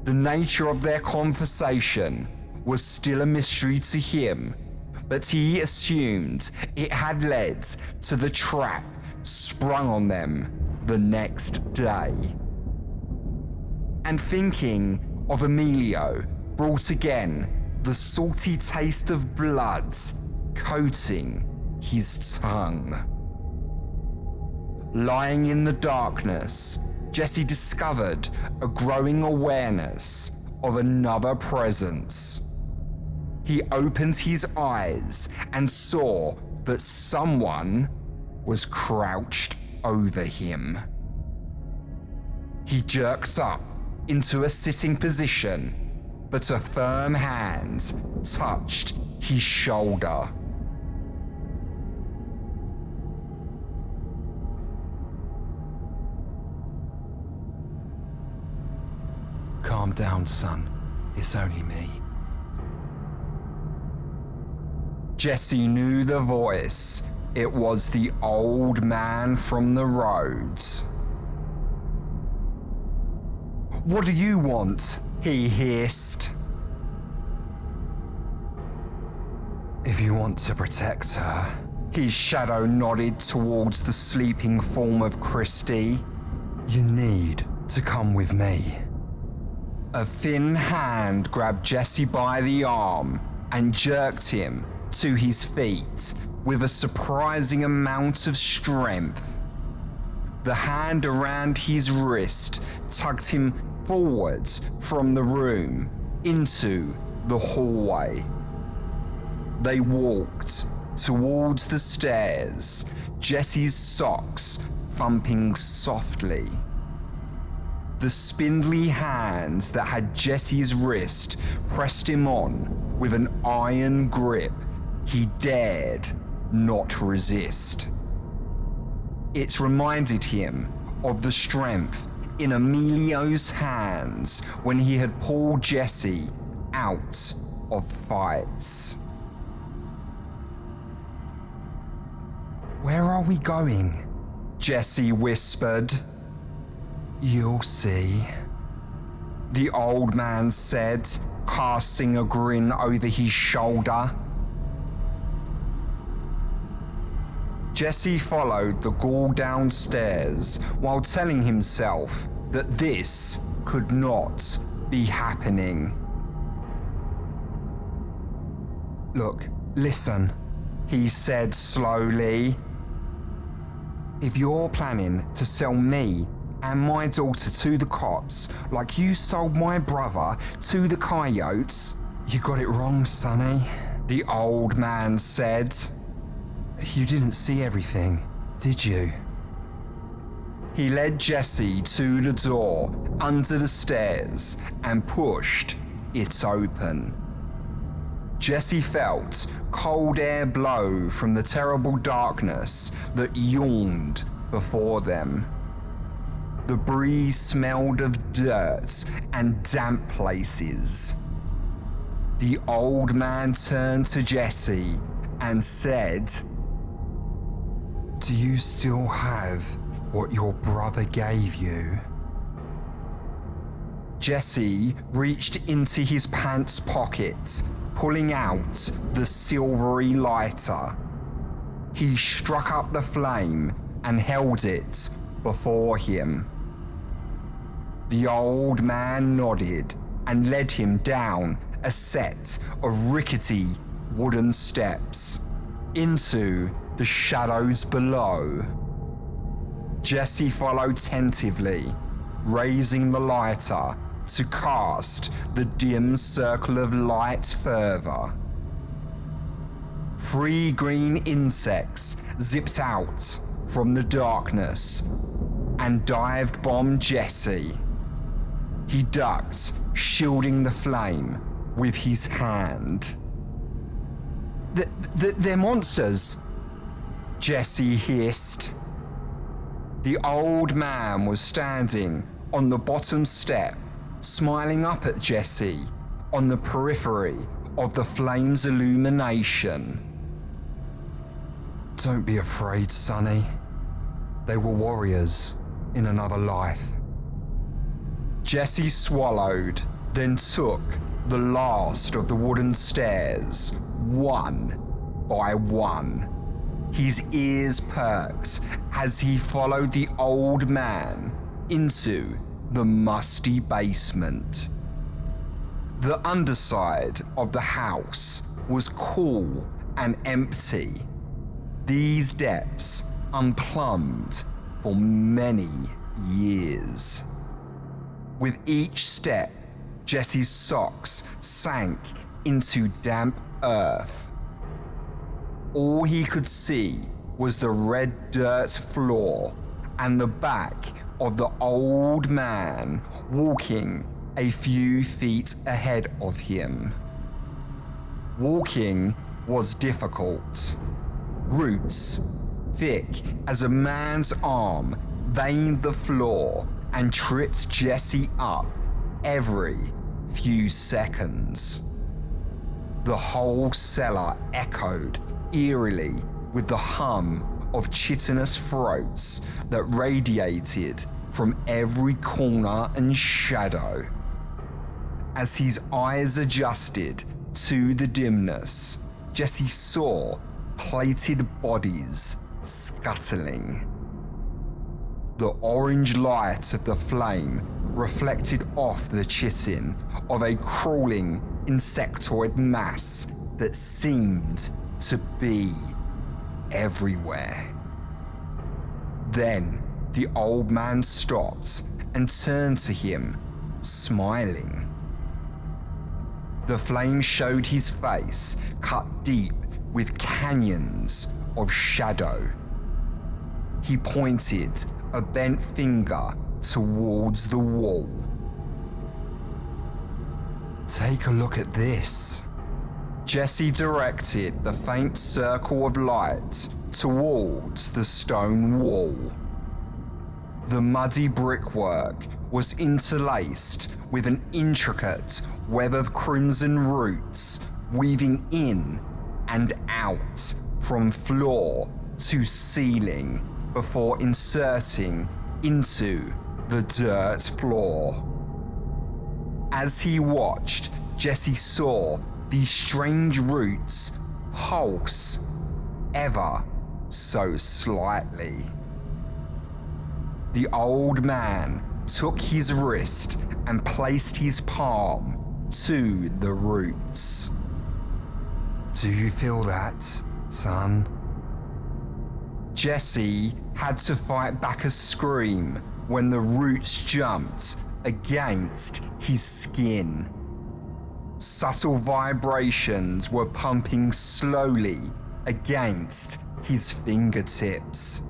The nature of their conversation was still a mystery to him, but he assumed it had led to the trap sprung on them the next day. And thinking of Emilio brought again the salty taste of blood coating his tongue. Lying in the darkness, Jesse discovered a growing awareness of another presence. He opened his eyes and saw that someone was crouched over him. He jerked up into a sitting position, but a firm hand touched his shoulder. Calm down, son. It's only me. Jesse knew the voice. It was the old man from the roads. What do you want? He hissed. If you want to protect her. His shadow nodded towards the sleeping form of Christy. You need to come with me. A thin hand grabbed Jesse by the arm and jerked him to his feet with a surprising amount of strength. The hand around his wrist tugged him forwards from the room into the hallway. They walked towards the stairs, Jesse's socks thumping softly. The spindly hands that had Jesse's wrist pressed him on with an iron grip he dared not resist. It reminded him of the strength in Emilio's hands when he had pulled Jesse out of fights. "Where are we going?" Jesse whispered. "You'll see," the old man said, casting a grin over his shoulder. Jesse followed the ghoul downstairs while telling himself that this could not be happening. "Look, listen," he said slowly. "If you're planning to sell me and my daughter to the cops like you sold my brother to the coyotes, you got it wrong, Sonny," the old man said. "You didn't see everything, did you?" He led Jesse to the door under the stairs and pushed it open. Jesse felt cold air blow from the terrible darkness that yawned before them. The breeze smelled of dirt and damp places. The old man turned to Jesse and said, "Do you still have what your brother gave you?" Jesse reached into his pants pocket, pulling out the silvery lighter. He struck up the flame and held it before him. The old man nodded and led him down a set of rickety wooden steps into the shadows below. Jesse followed tentatively, raising the lighter to cast the dim circle of light further. 3 green insects zipped out from the darkness and dive-bombed Jesse. He ducked, shielding the flame with his hand. They're monsters," Jesse hissed. The old man was standing on the bottom step, smiling up at Jesse on the periphery of the flame's illumination. "Don't be afraid, Sonny. They were warriors in another life." Jesse swallowed, then took the last of the wooden stairs, one by one. His ears perked as he followed the old man into the musty basement. The underside of the house was cool and empty, these depths unplumbed for many years. With each step, Jesse's socks sank into damp earth. All he could see was the red dirt floor and the back of the old man walking a few feet ahead of him. Walking was difficult. Roots, thick as a man's arm, veined the floor and tripped Jesse up every few seconds. The whole cellar echoed eerily with the hum of chitinous throats that radiated from every corner and shadow. As his eyes adjusted to the dimness, Jesse saw plated bodies scuttling. The orange light of the flame reflected off the chitin of a crawling insectoid mass that seemed to be everywhere. Then the old man stopped and turned to him, smiling. The flame showed his face cut deep with canyons of shadow. He pointed a bent finger towards the wall. "Take a look at this." Jesse directed the faint circle of light towards the stone wall. The muddy brickwork was interlaced with an intricate web of crimson roots weaving in and out from floor to ceiling before inserting into the dirt floor. As he watched, Jesse saw these strange roots pulse ever so slightly. The old man took his wrist and placed his palm to the roots. "Do you feel that, son?" Jesse had to fight back a scream when the roots jumped against his skin. Subtle vibrations were pumping slowly against his fingertips.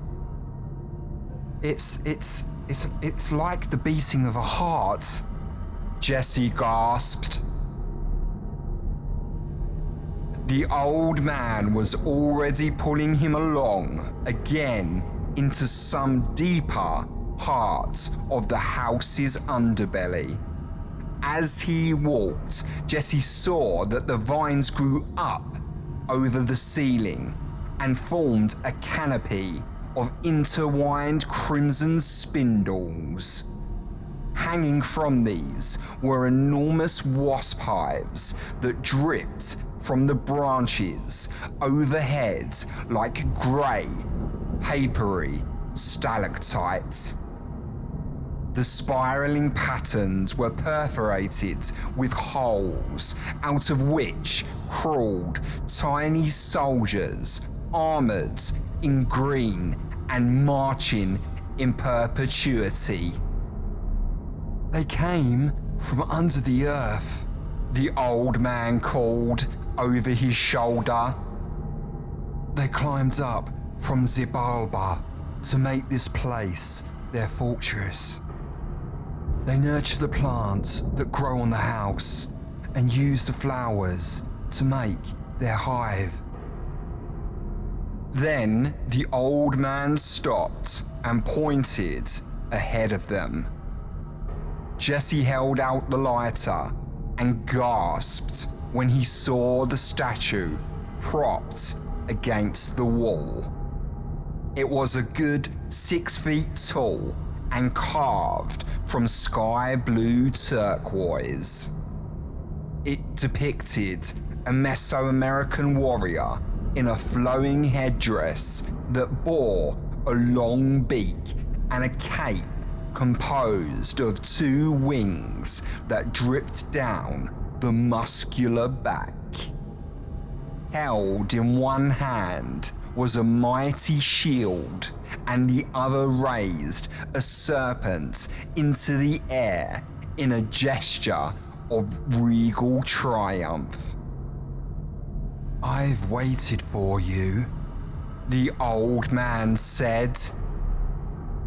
It's like the beating of a heart," Jesse gasped. The old man was already pulling him along again into some deeper part of the house's underbelly. As he walked, Jesse saw that the vines grew up over the ceiling and formed a canopy of intertwined crimson spindles. Hanging from these were enormous wasp hives that dripped from the branches overhead like grey, papery stalactites. The spiraling patterns were perforated with holes out of which crawled tiny soldiers armoured in green and marching in perpetuity. "They came from under the earth," the old man called over his shoulder. "They climbed up from Zibalba to make this place their fortress. They nurture the plants that grow on the house and use the flowers to make their hive." Then the old man stopped and pointed ahead of them. Jesse held out the lighter and gasped when he saw the statue propped against the wall. It was a good 6 feet tall and carved from sky blue turquoise. It depicted a Mesoamerican warrior in a flowing headdress that bore a long beak and a cape composed of 2 wings that dripped down the muscular back. Held in one hand was a mighty shield, and the other raised a serpent into the air in a gesture of regal triumph. "I've waited for you," the old man said.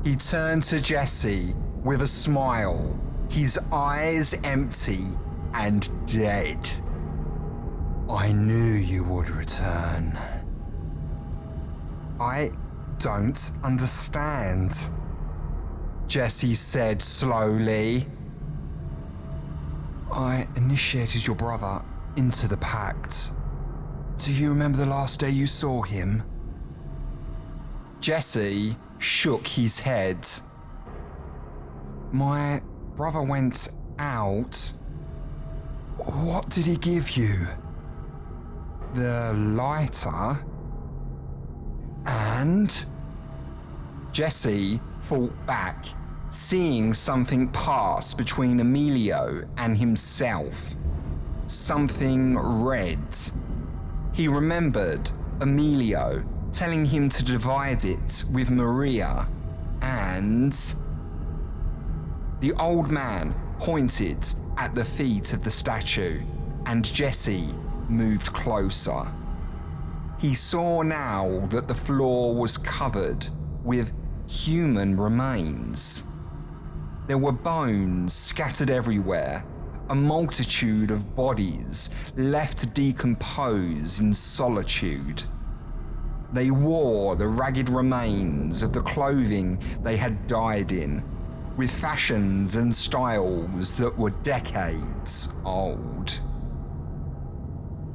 He turned to Jesse with a smile, his eyes empty and dead. "I knew you would return." "I don't understand," Jesse said slowly. "I initiated your brother into the pact. Do you remember the last day you saw him?" Jesse shook his head. "My brother went out." "What did he give you?" "The lighter." "And?" Jesse fought back, seeing something pass between Emilio and himself. Something red. He remembered Emilio telling him to divide it with Maria, and... The old man pointed at the feet of the statue, and Jesse moved closer. He saw now that the floor was covered with human remains. There were bones scattered everywhere, a multitude of bodies left to decompose in solitude. They wore the ragged remains of the clothing they had died in, with fashions and styles that were decades old.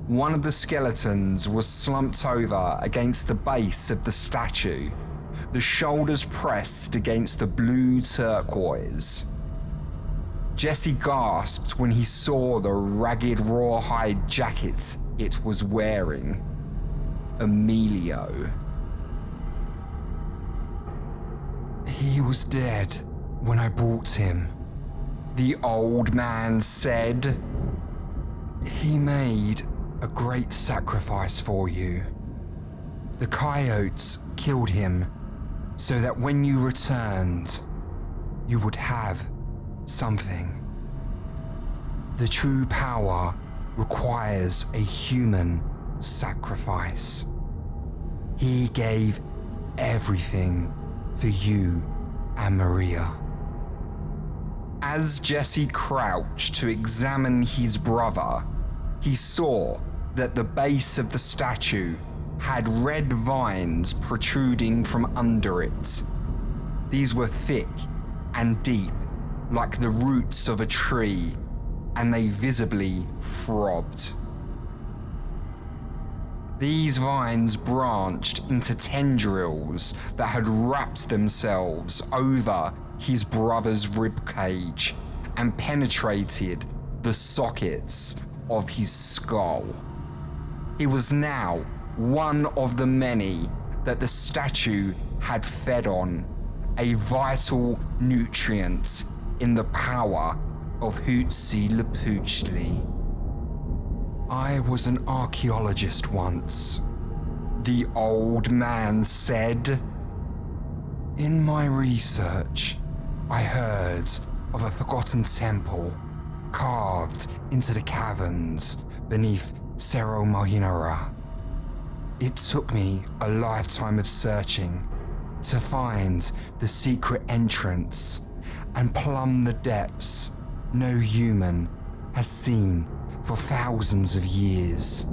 One of the skeletons was slumped over against the base of the statue, the shoulders pressed against the blue turquoise. Jesse gasped when he saw the ragged rawhide jacket it was wearing. Emilio. He was dead when I brought him, the old man said. He made a great sacrifice for you. The coyotes killed him so that when you returned, you would have something. The true power requires a human sacrifice. He gave everything for you and Maria. As Jesse crouched to examine his brother, he saw that the base of the statue had red vines protruding from under it. These were thick and deep, like the roots of a tree, and they visibly throbbed. These vines branched into tendrils that had wrapped themselves over his brother's ribcage and penetrated the sockets of his skull. He was now one of the many that the statue had fed on, a vital nutrient in the power of Huitzilopochtli. I was an archaeologist once, the old man said. In my research, I heard of a forgotten temple carved into the caverns beneath Cerro Mohinara. It took me a lifetime of searching to find the secret entrance and plumb the depths no human has seen for thousands of years.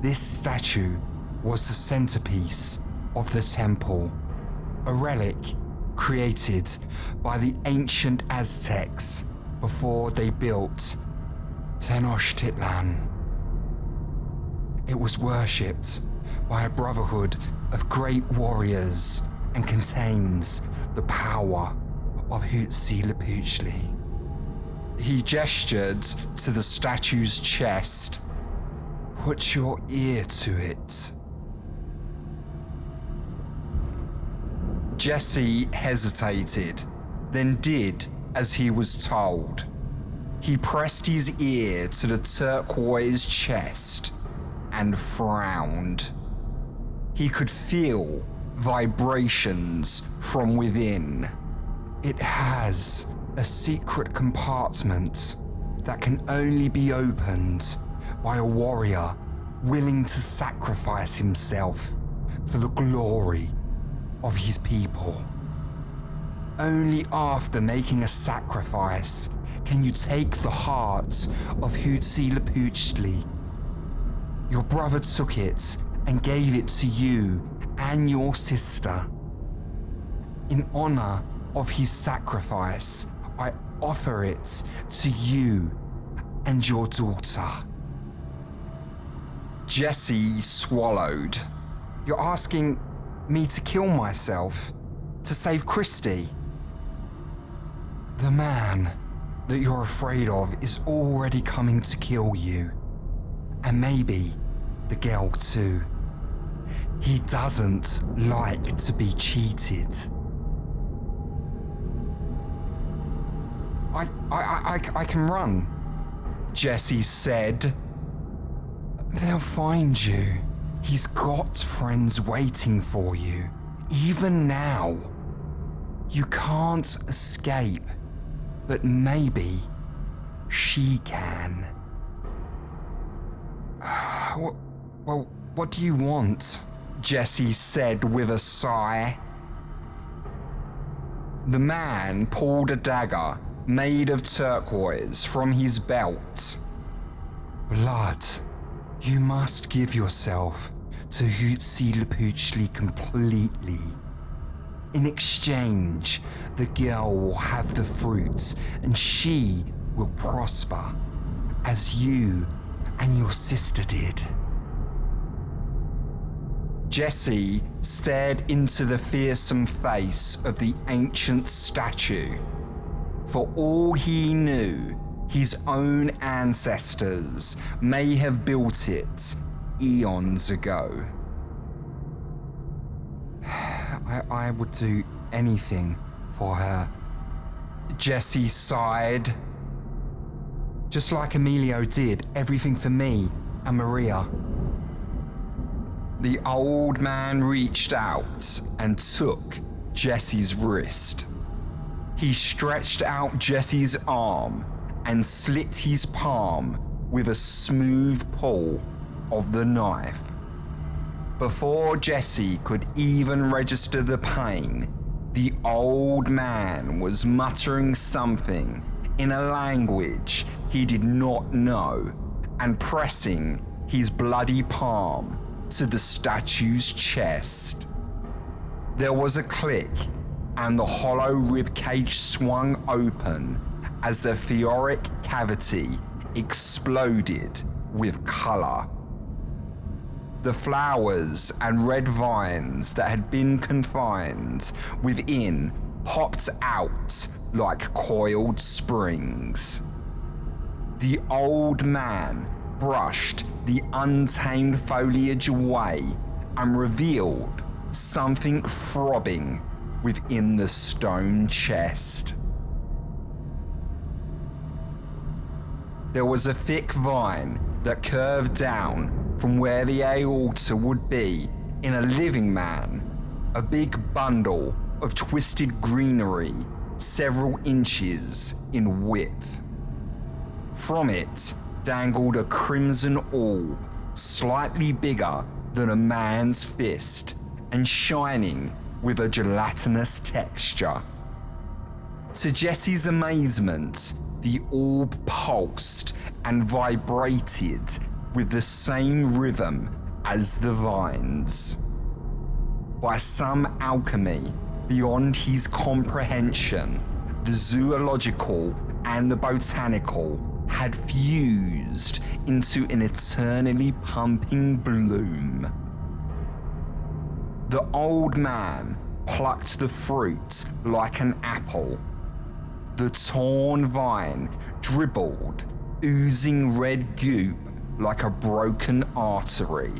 This statue was the centerpiece of the temple, a relic created by the ancient Aztecs before they built Tenochtitlan. It was worshipped by a brotherhood of great warriors and contains the power of Huitzilopochtli. He gestured to the statue's chest. Put your ear to it. Jesse hesitated, then did as he was told. He pressed his ear to the turquoise chest and frowned. He could feel vibrations from within. It has a secret compartment that can only be opened by a warrior willing to sacrifice himself for the glory of his people. Only after making a sacrifice can you take the heart of Huitzilopochtli. Your brother took it and gave it to you and your sister. In honor of his sacrifice, I offer it to you and your daughter. Jesse swallowed. You're asking me to kill myself to save Christy? The man that you're afraid of is already coming to kill you. And maybe the girl too. He doesn't like to be cheated. I can run, Jesse said. They'll find you, He's got friends waiting for you, even now. You can't escape, but maybe she can. Well, what do you want? Jesse said with a sigh. The man pulled a dagger made of turquoise from his belt. Blood. You must give yourself to Huitzilopochtli completely. In exchange, the girl will have the fruits and she will prosper, as you and your sister did. Jesse stared into the fearsome face of the ancient statue. For all he knew, his own ancestors may have built it eons ago. I would do anything for her. Jesse sighed. Just like Emilio did everything for me and Maria. The old man reached out and took Jesse's wrist. He stretched out Jesse's arm and slit his palm with a smooth pull of the knife. Before Jesse could even register the pain, the old man was muttering something in a language he did not know and pressing his bloody palm to the statue's chest. There was a click and the hollow ribcage swung open as the theoric cavity exploded with color. The flowers and red vines that had been confined within popped out like coiled springs. The old man brushed the untamed foliage away and revealed something throbbing within the stone chest. There was a thick vine that curved down from where the altar would be in a living man, a big bundle of twisted greenery several inches in width. From it dangled a crimson orb slightly bigger than a man's fist and shining with a gelatinous texture. To Jesse's amazement, the orb pulsed and vibrated with the same rhythm as the vines. By some alchemy beyond his comprehension, the zoological and the botanical had fused into an eternally pumping bloom. The old man plucked the fruit like an apple. The torn vine dribbled, oozing red goop like a broken artery.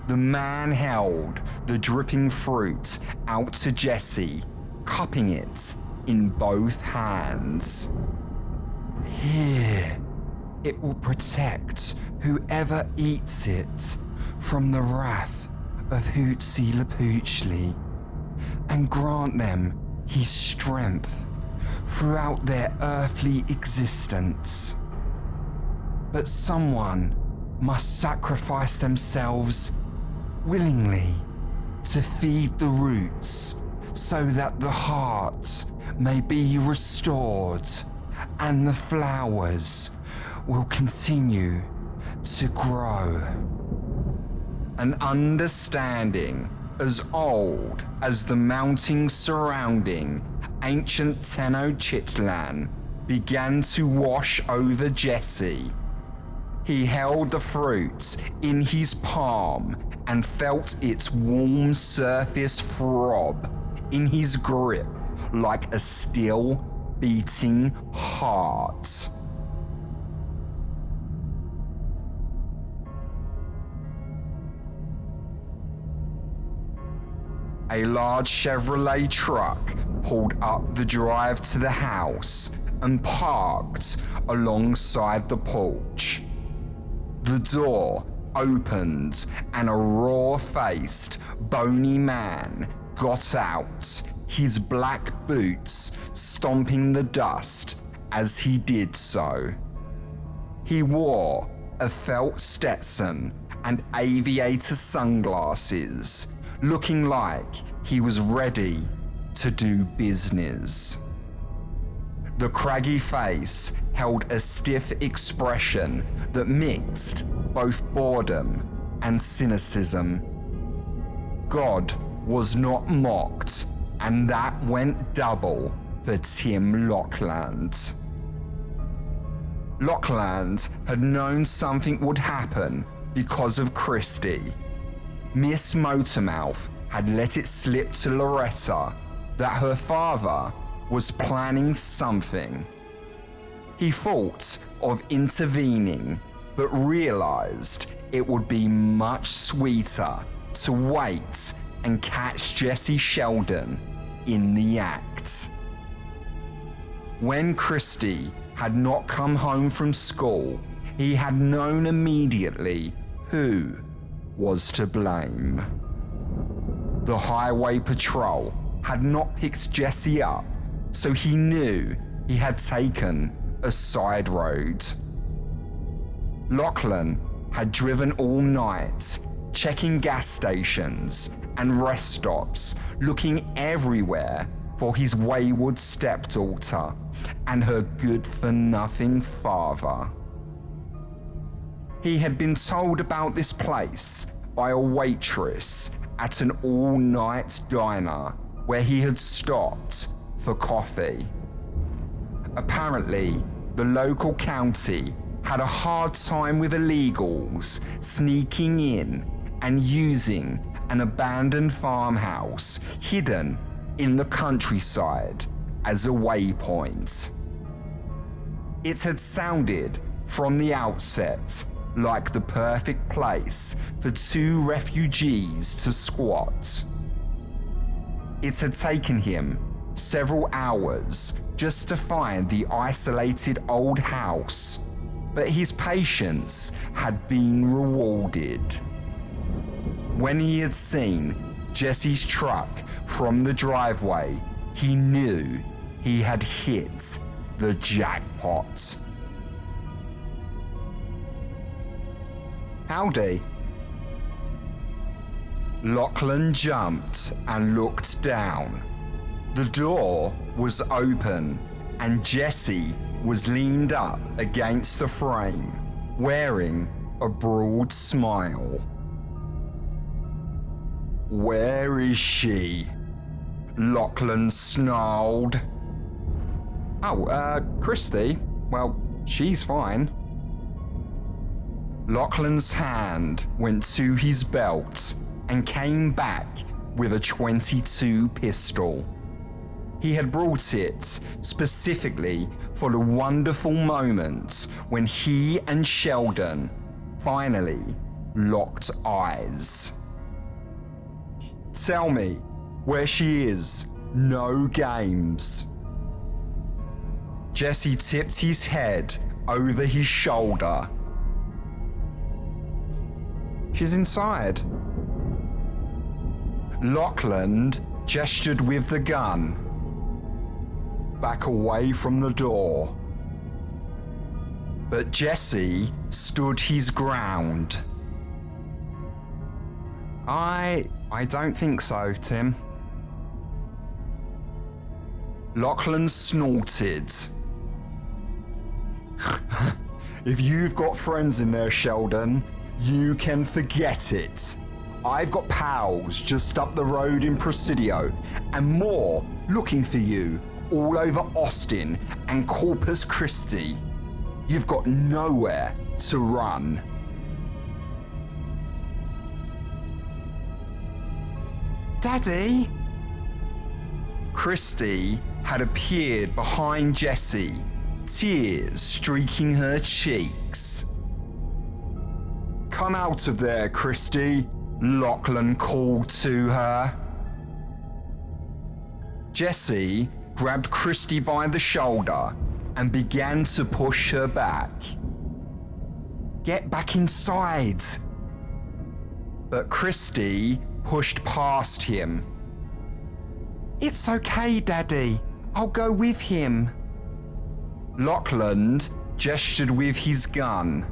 The man held the dripping fruit out to Jesse, cupping it in both hands. Here, it will protect whoever eats it from the wrath of Huitzilopochtli and grant them his strength throughout their earthly existence. But someone must sacrifice themselves willingly to feed the roots so that the heart may be restored and the flowers will continue to grow. An understanding as old as the mountains surrounding ancient Tenochtitlan began to wash over Jesse. He held the fruit in his palm and felt its warm surface throb in his grip like a still beating heart. A large Chevrolet truck pulled up the drive to the house and parked alongside the porch. The door opened and a raw-faced, bony man got out, his black boots stomping the dust as he did so. He wore a felt Stetson and aviator sunglasses, looking like he was ready to do business. The craggy face held a stiff expression that mixed both boredom and cynicism. God was not mocked, and that went double for Tim Lockland. Lockland had known something would happen because of Christie. Miss Motormouth had let it slip to Loretta that her father was planning something. He thought of intervening, but realized it would be much sweeter to wait and catch Jesse Sheldon in the act. When Christie had not come home from school, he had known immediately who was to blame. The highway patrol had not picked Jesse up, so he knew he had taken a side road. Lachlan had driven all night, checking gas stations and rest stops, looking everywhere for his wayward stepdaughter and her good-for-nothing father. He had been told about this place by a waitress at an all-night diner where he had stopped for coffee. Apparently, the local county had a hard time with illegals sneaking in and using an abandoned farmhouse hidden in the countryside as a waypoint. It had sounded from the outset like the perfect place for two refugees to squat. It had taken him several hours just to find the isolated old house, but his patience had been rewarded. When he had seen Jesse's truck from the driveway, he knew he had hit the jackpot. Howdy. Lachlan jumped and looked down. The door was open and Jesse was leaned up against the frame, wearing a broad smile. "Where is she?" Lachlan snarled. Christie? Well, she's fine." Lachlan's hand went to his belt and came back with a .22 pistol. He had brought it specifically for the wonderful moment when he and Sheldon finally locked eyes. "Tell me where she is. No games." Jesse tipped his head over his shoulder. "She's inside." Lachlan gestured with the gun. "Back away from the door." But Jesse stood his ground. I don't think so, Tim." Lachlan snorted. "If you've got friends in there, Sheldon, you can forget it. I've got pals just up the road in Presidio and more looking for you all over Austin and Corpus Christi. You've got nowhere to run." "Daddy?" Christie had appeared behind Jesse, tears streaking her cheeks. "Come out of there, Christie," Lachlan called to her. Jesse grabbed Christie by the shoulder and began to push her back. "Get back inside," but Christy pushed past him. It's okay, Daddy. I'll go with him. Lachlan gestured with his gun.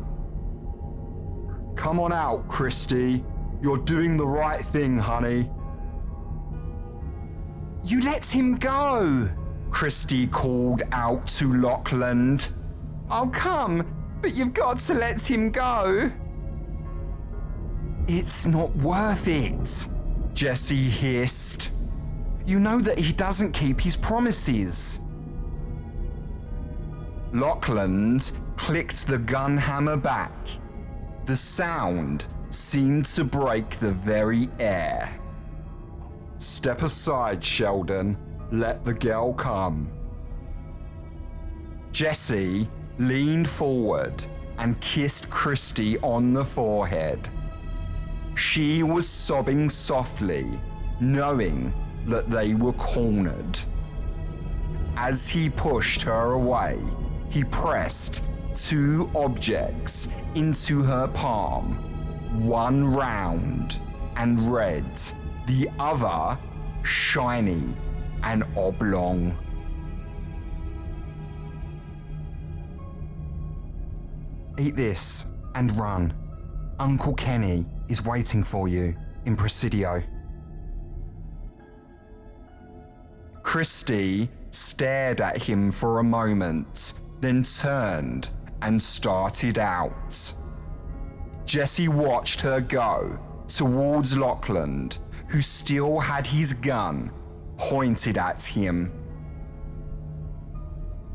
Come on out, Christy. You're doing the right thing, honey. You let him go, Christy called out to Lachlan. I'll come, but you've got to let him go. It's not worth it, Jesse hissed. You know that he doesn't keep his promises. Lachlan clicked the gun hammer back. The sound seemed to break the very air. Step aside, Sheldon. Let the girl come. Jesse leaned forward and kissed Christy on the forehead. She was sobbing softly, knowing that they were cornered. As he pushed her away, he pressed 2 objects into her palm, one round and red, the other shiny and oblong. Eat this and run. Uncle Kenny is waiting for you in Presidio. Christy stared at him for a moment, then turned and started out. Jesse watched her go towards Lachlan, who still had his gun pointed at him.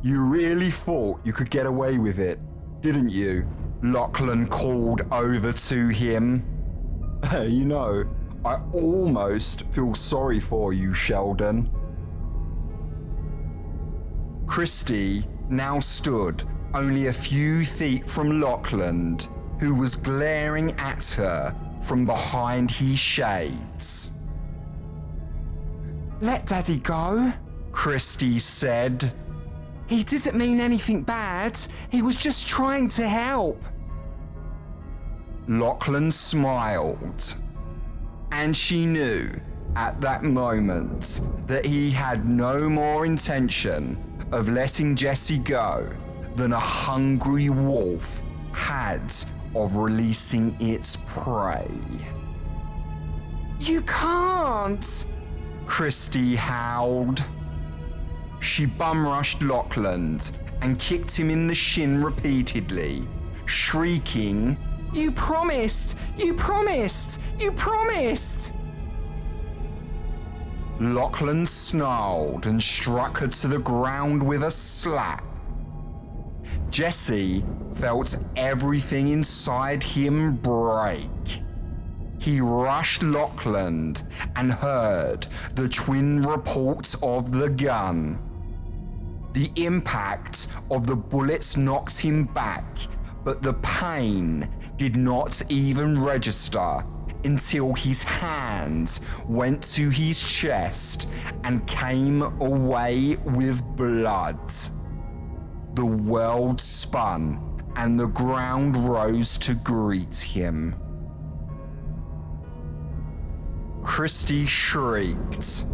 You really thought you could get away with it, didn't you? Lachlan called over to him. You know, I almost feel sorry for you, Sheldon. Christy now stood only a few feet from Lachlan, who was glaring at her from behind his shades. Let Daddy go, Christy said. He didn't mean anything bad. He was just trying to help. Lachlan smiled, and she knew at that moment that he had no more intention of letting Jesse go than a hungry wolf had of releasing its prey. You can't, Christy howled. She bum-rushed Lachlan and kicked him in the shin repeatedly, shrieking, You promised! You promised! You promised! Lachlan snarled and struck her to the ground with a slap. Jesse felt everything inside him break. He rushed Lachlan and heard the twin report of the gun. The impact of the bullets knocked him back, but the pain did not even register until his hands went to his chest and came away with blood. The world spun and the ground rose to greet him. Christy shrieked.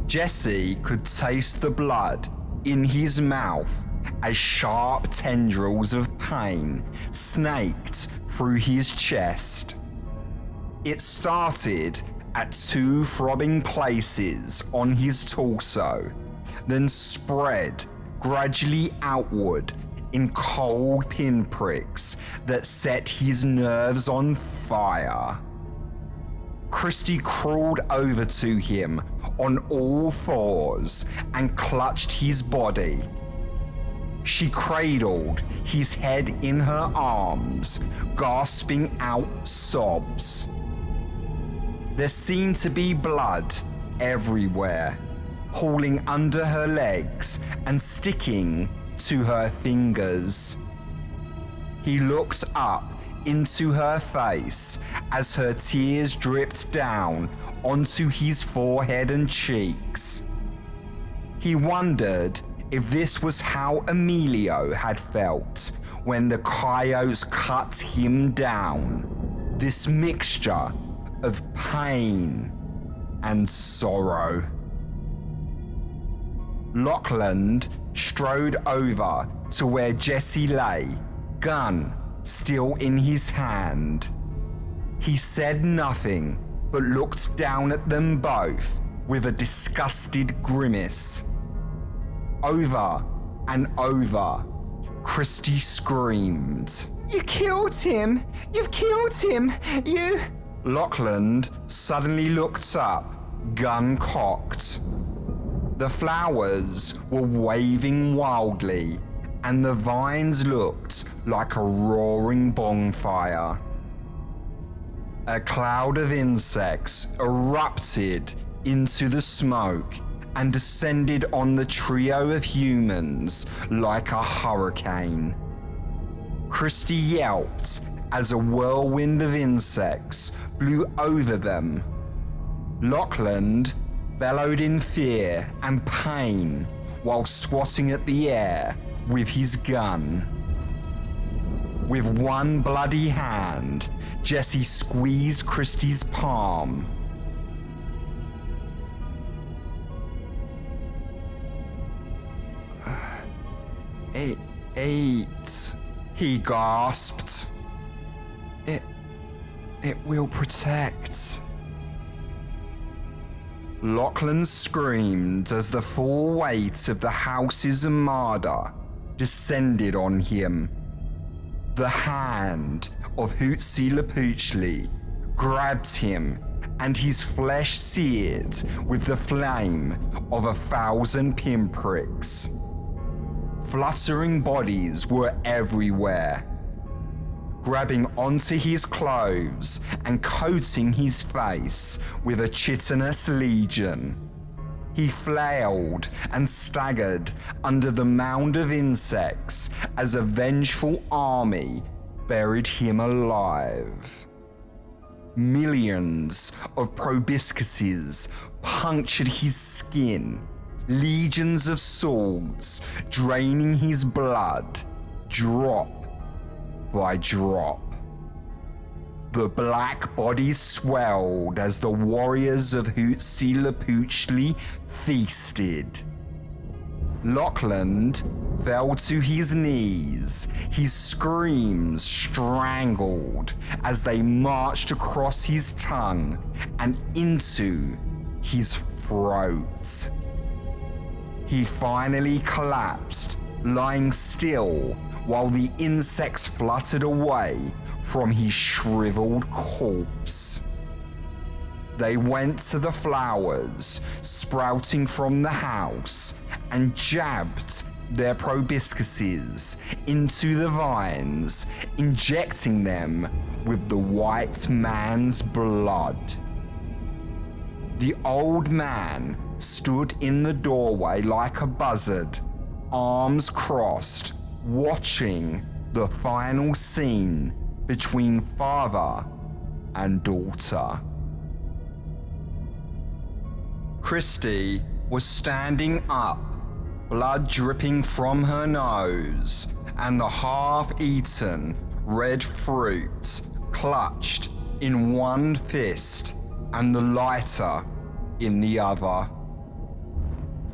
Jesse could taste the blood in his mouth as sharp tendrils of pain snaked through his chest. It started at 2 throbbing places on his torso, then spread gradually outward in cold pinpricks that set his nerves on fire. Christy crawled over to him on all fours and clutched his body. She cradled his head in her arms, gasping out sobs. There seemed to be blood everywhere, pooling under her legs and sticking to her fingers. He looked up into her face as her tears dripped down onto his forehead and cheeks. He wondered if this was how Emilio had felt when the coyotes cut him down. This mixture of pain and sorrow. Lachlan strode over to where Jesse lay, gun still in his hand. He said nothing, but looked down at them both with a disgusted grimace. Over and over, Christy screamed, "You killed him! You've killed him! You..." Lachlan suddenly looked up, gun cocked. The flowers were waving wildly, and the vines looked like a roaring bonfire. A cloud of insects erupted into the smoke and descended on the trio of humans like a hurricane. Christy yelped as a whirlwind of insects blew over them. Lachlan bellowed in fear and pain while swatting at the air with his gun. With one bloody hand, Jesse squeezed Christy's palm. Eight, he gasped. It will protect. Lachlan screamed as the full weight of the house's armada descended on him. The hand of Huitzilopochtli grabbed him, and his flesh seared with the flame of 1,000 pinpricks. Fluttering bodies were everywhere, grabbing onto his clothes and coating his face with a chitinous legion. He flailed and staggered under the mound of insects as a vengeful army buried him alive. Millions of proboscises punctured his skin, legions of swords draining his blood, drop by drop. The black bodies swelled as the warriors of Huitzilopochtli feasted. Lachlan fell to his knees, his screams strangled as they marched across his tongue and into his throat. He finally collapsed, lying still while the insects fluttered away from his shriveled corpse. They went to the flowers sprouting from the house and jabbed their proboscises into the vines, injecting them with the white man's blood. The old man stood in the doorway like a buzzard, arms crossed, watching the final scene between father and daughter. Christy was standing up, blood dripping from her nose, and the half-eaten red fruit clutched in one fist and the lighter in the other.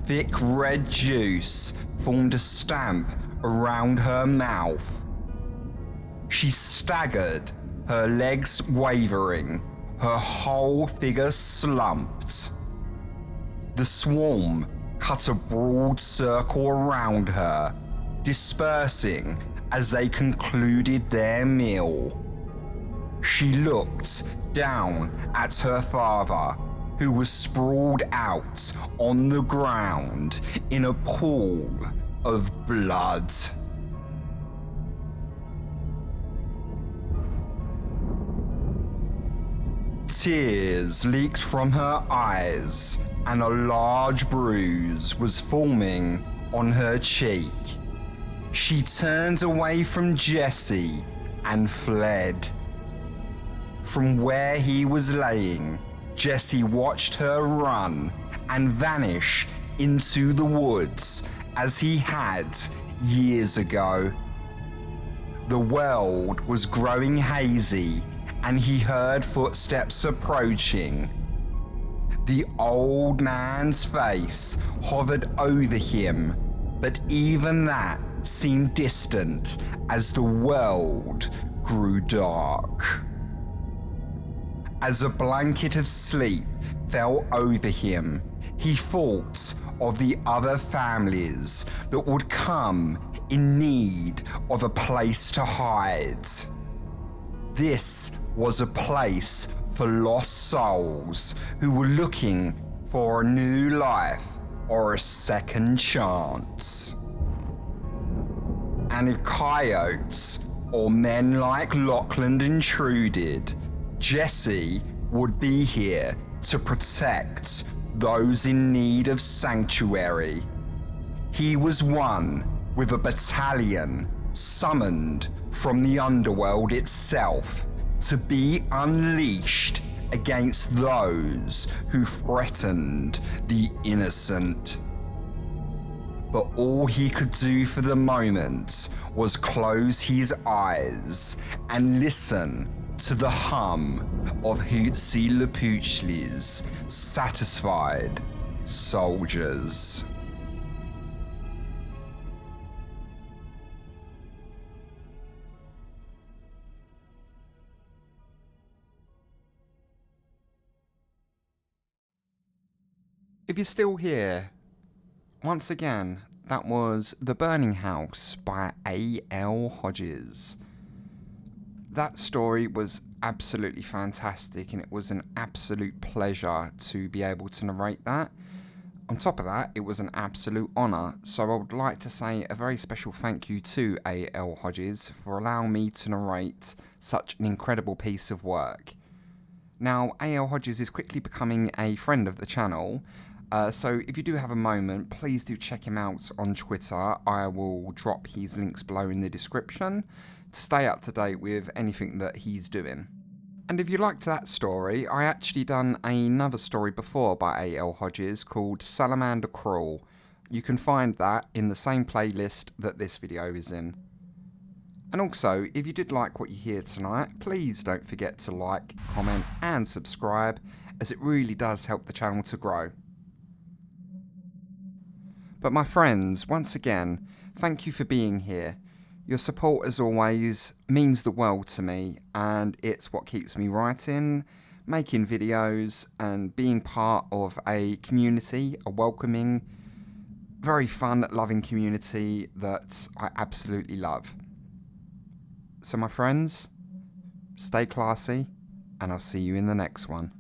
Thick red juice formed a stamp around her mouth. She staggered, her legs wavering, her whole figure slumped. The swarm cut a broad circle around her, dispersing as they concluded their meal. She looked down at her father, who was sprawled out on the ground in a pool of blood. Tears leaked from her eyes, and a large bruise was forming on her cheek. She turned away from Jesse and fled. From where he was laying, Jesse watched her run and vanish into the woods as he had years ago. The world was growing hazy and he heard footsteps approaching. The old man's face hovered over him, but even that seemed distant as the world grew dark. As a blanket of sleep fell over him, he thought of the other families that would come in need of a place to hide. This was a place for lost souls who were looking for a new life or a second chance. And if coyotes or men like Lachlan intruded, Jesse would be here to protect those in need of sanctuary. He was one with a battalion summoned from the underworld itself to be unleashed against those who threatened the innocent. But all he could do for the moment was close his eyes and listen to the hum of Huitzilopochtli's satisfied soldiers. If you're still here, once again, that was The Burning House by A.L Hodges. That story was absolutely fantastic, and it was an absolute pleasure to be able to narrate that. On top of that, it was an absolute honour, so I would like to say a very special thank you to A.L Hodges for allowing me to narrate such an incredible piece of work. Now, A.L Hodges is quickly becoming a friend of the channel, so if you do have a moment, please do check him out on Twitter. I will drop his links below in the description to stay up to date with anything that he's doing. And if you liked that story, I actually done another story before by A.L Hodges called Salamander Crawl. You can find that in the same playlist that this video is in. And also, if you did like what you hear tonight, please don't forget to like, comment and subscribe, as it really does help the channel to grow. But my friends, once again, thank you for being here. Your support, as always, means the world to me, and it's what keeps me writing, making videos, and being part of a community, a welcoming, very fun, loving community that I absolutely love. So my friends, stay classy, and I'll see you in the next one.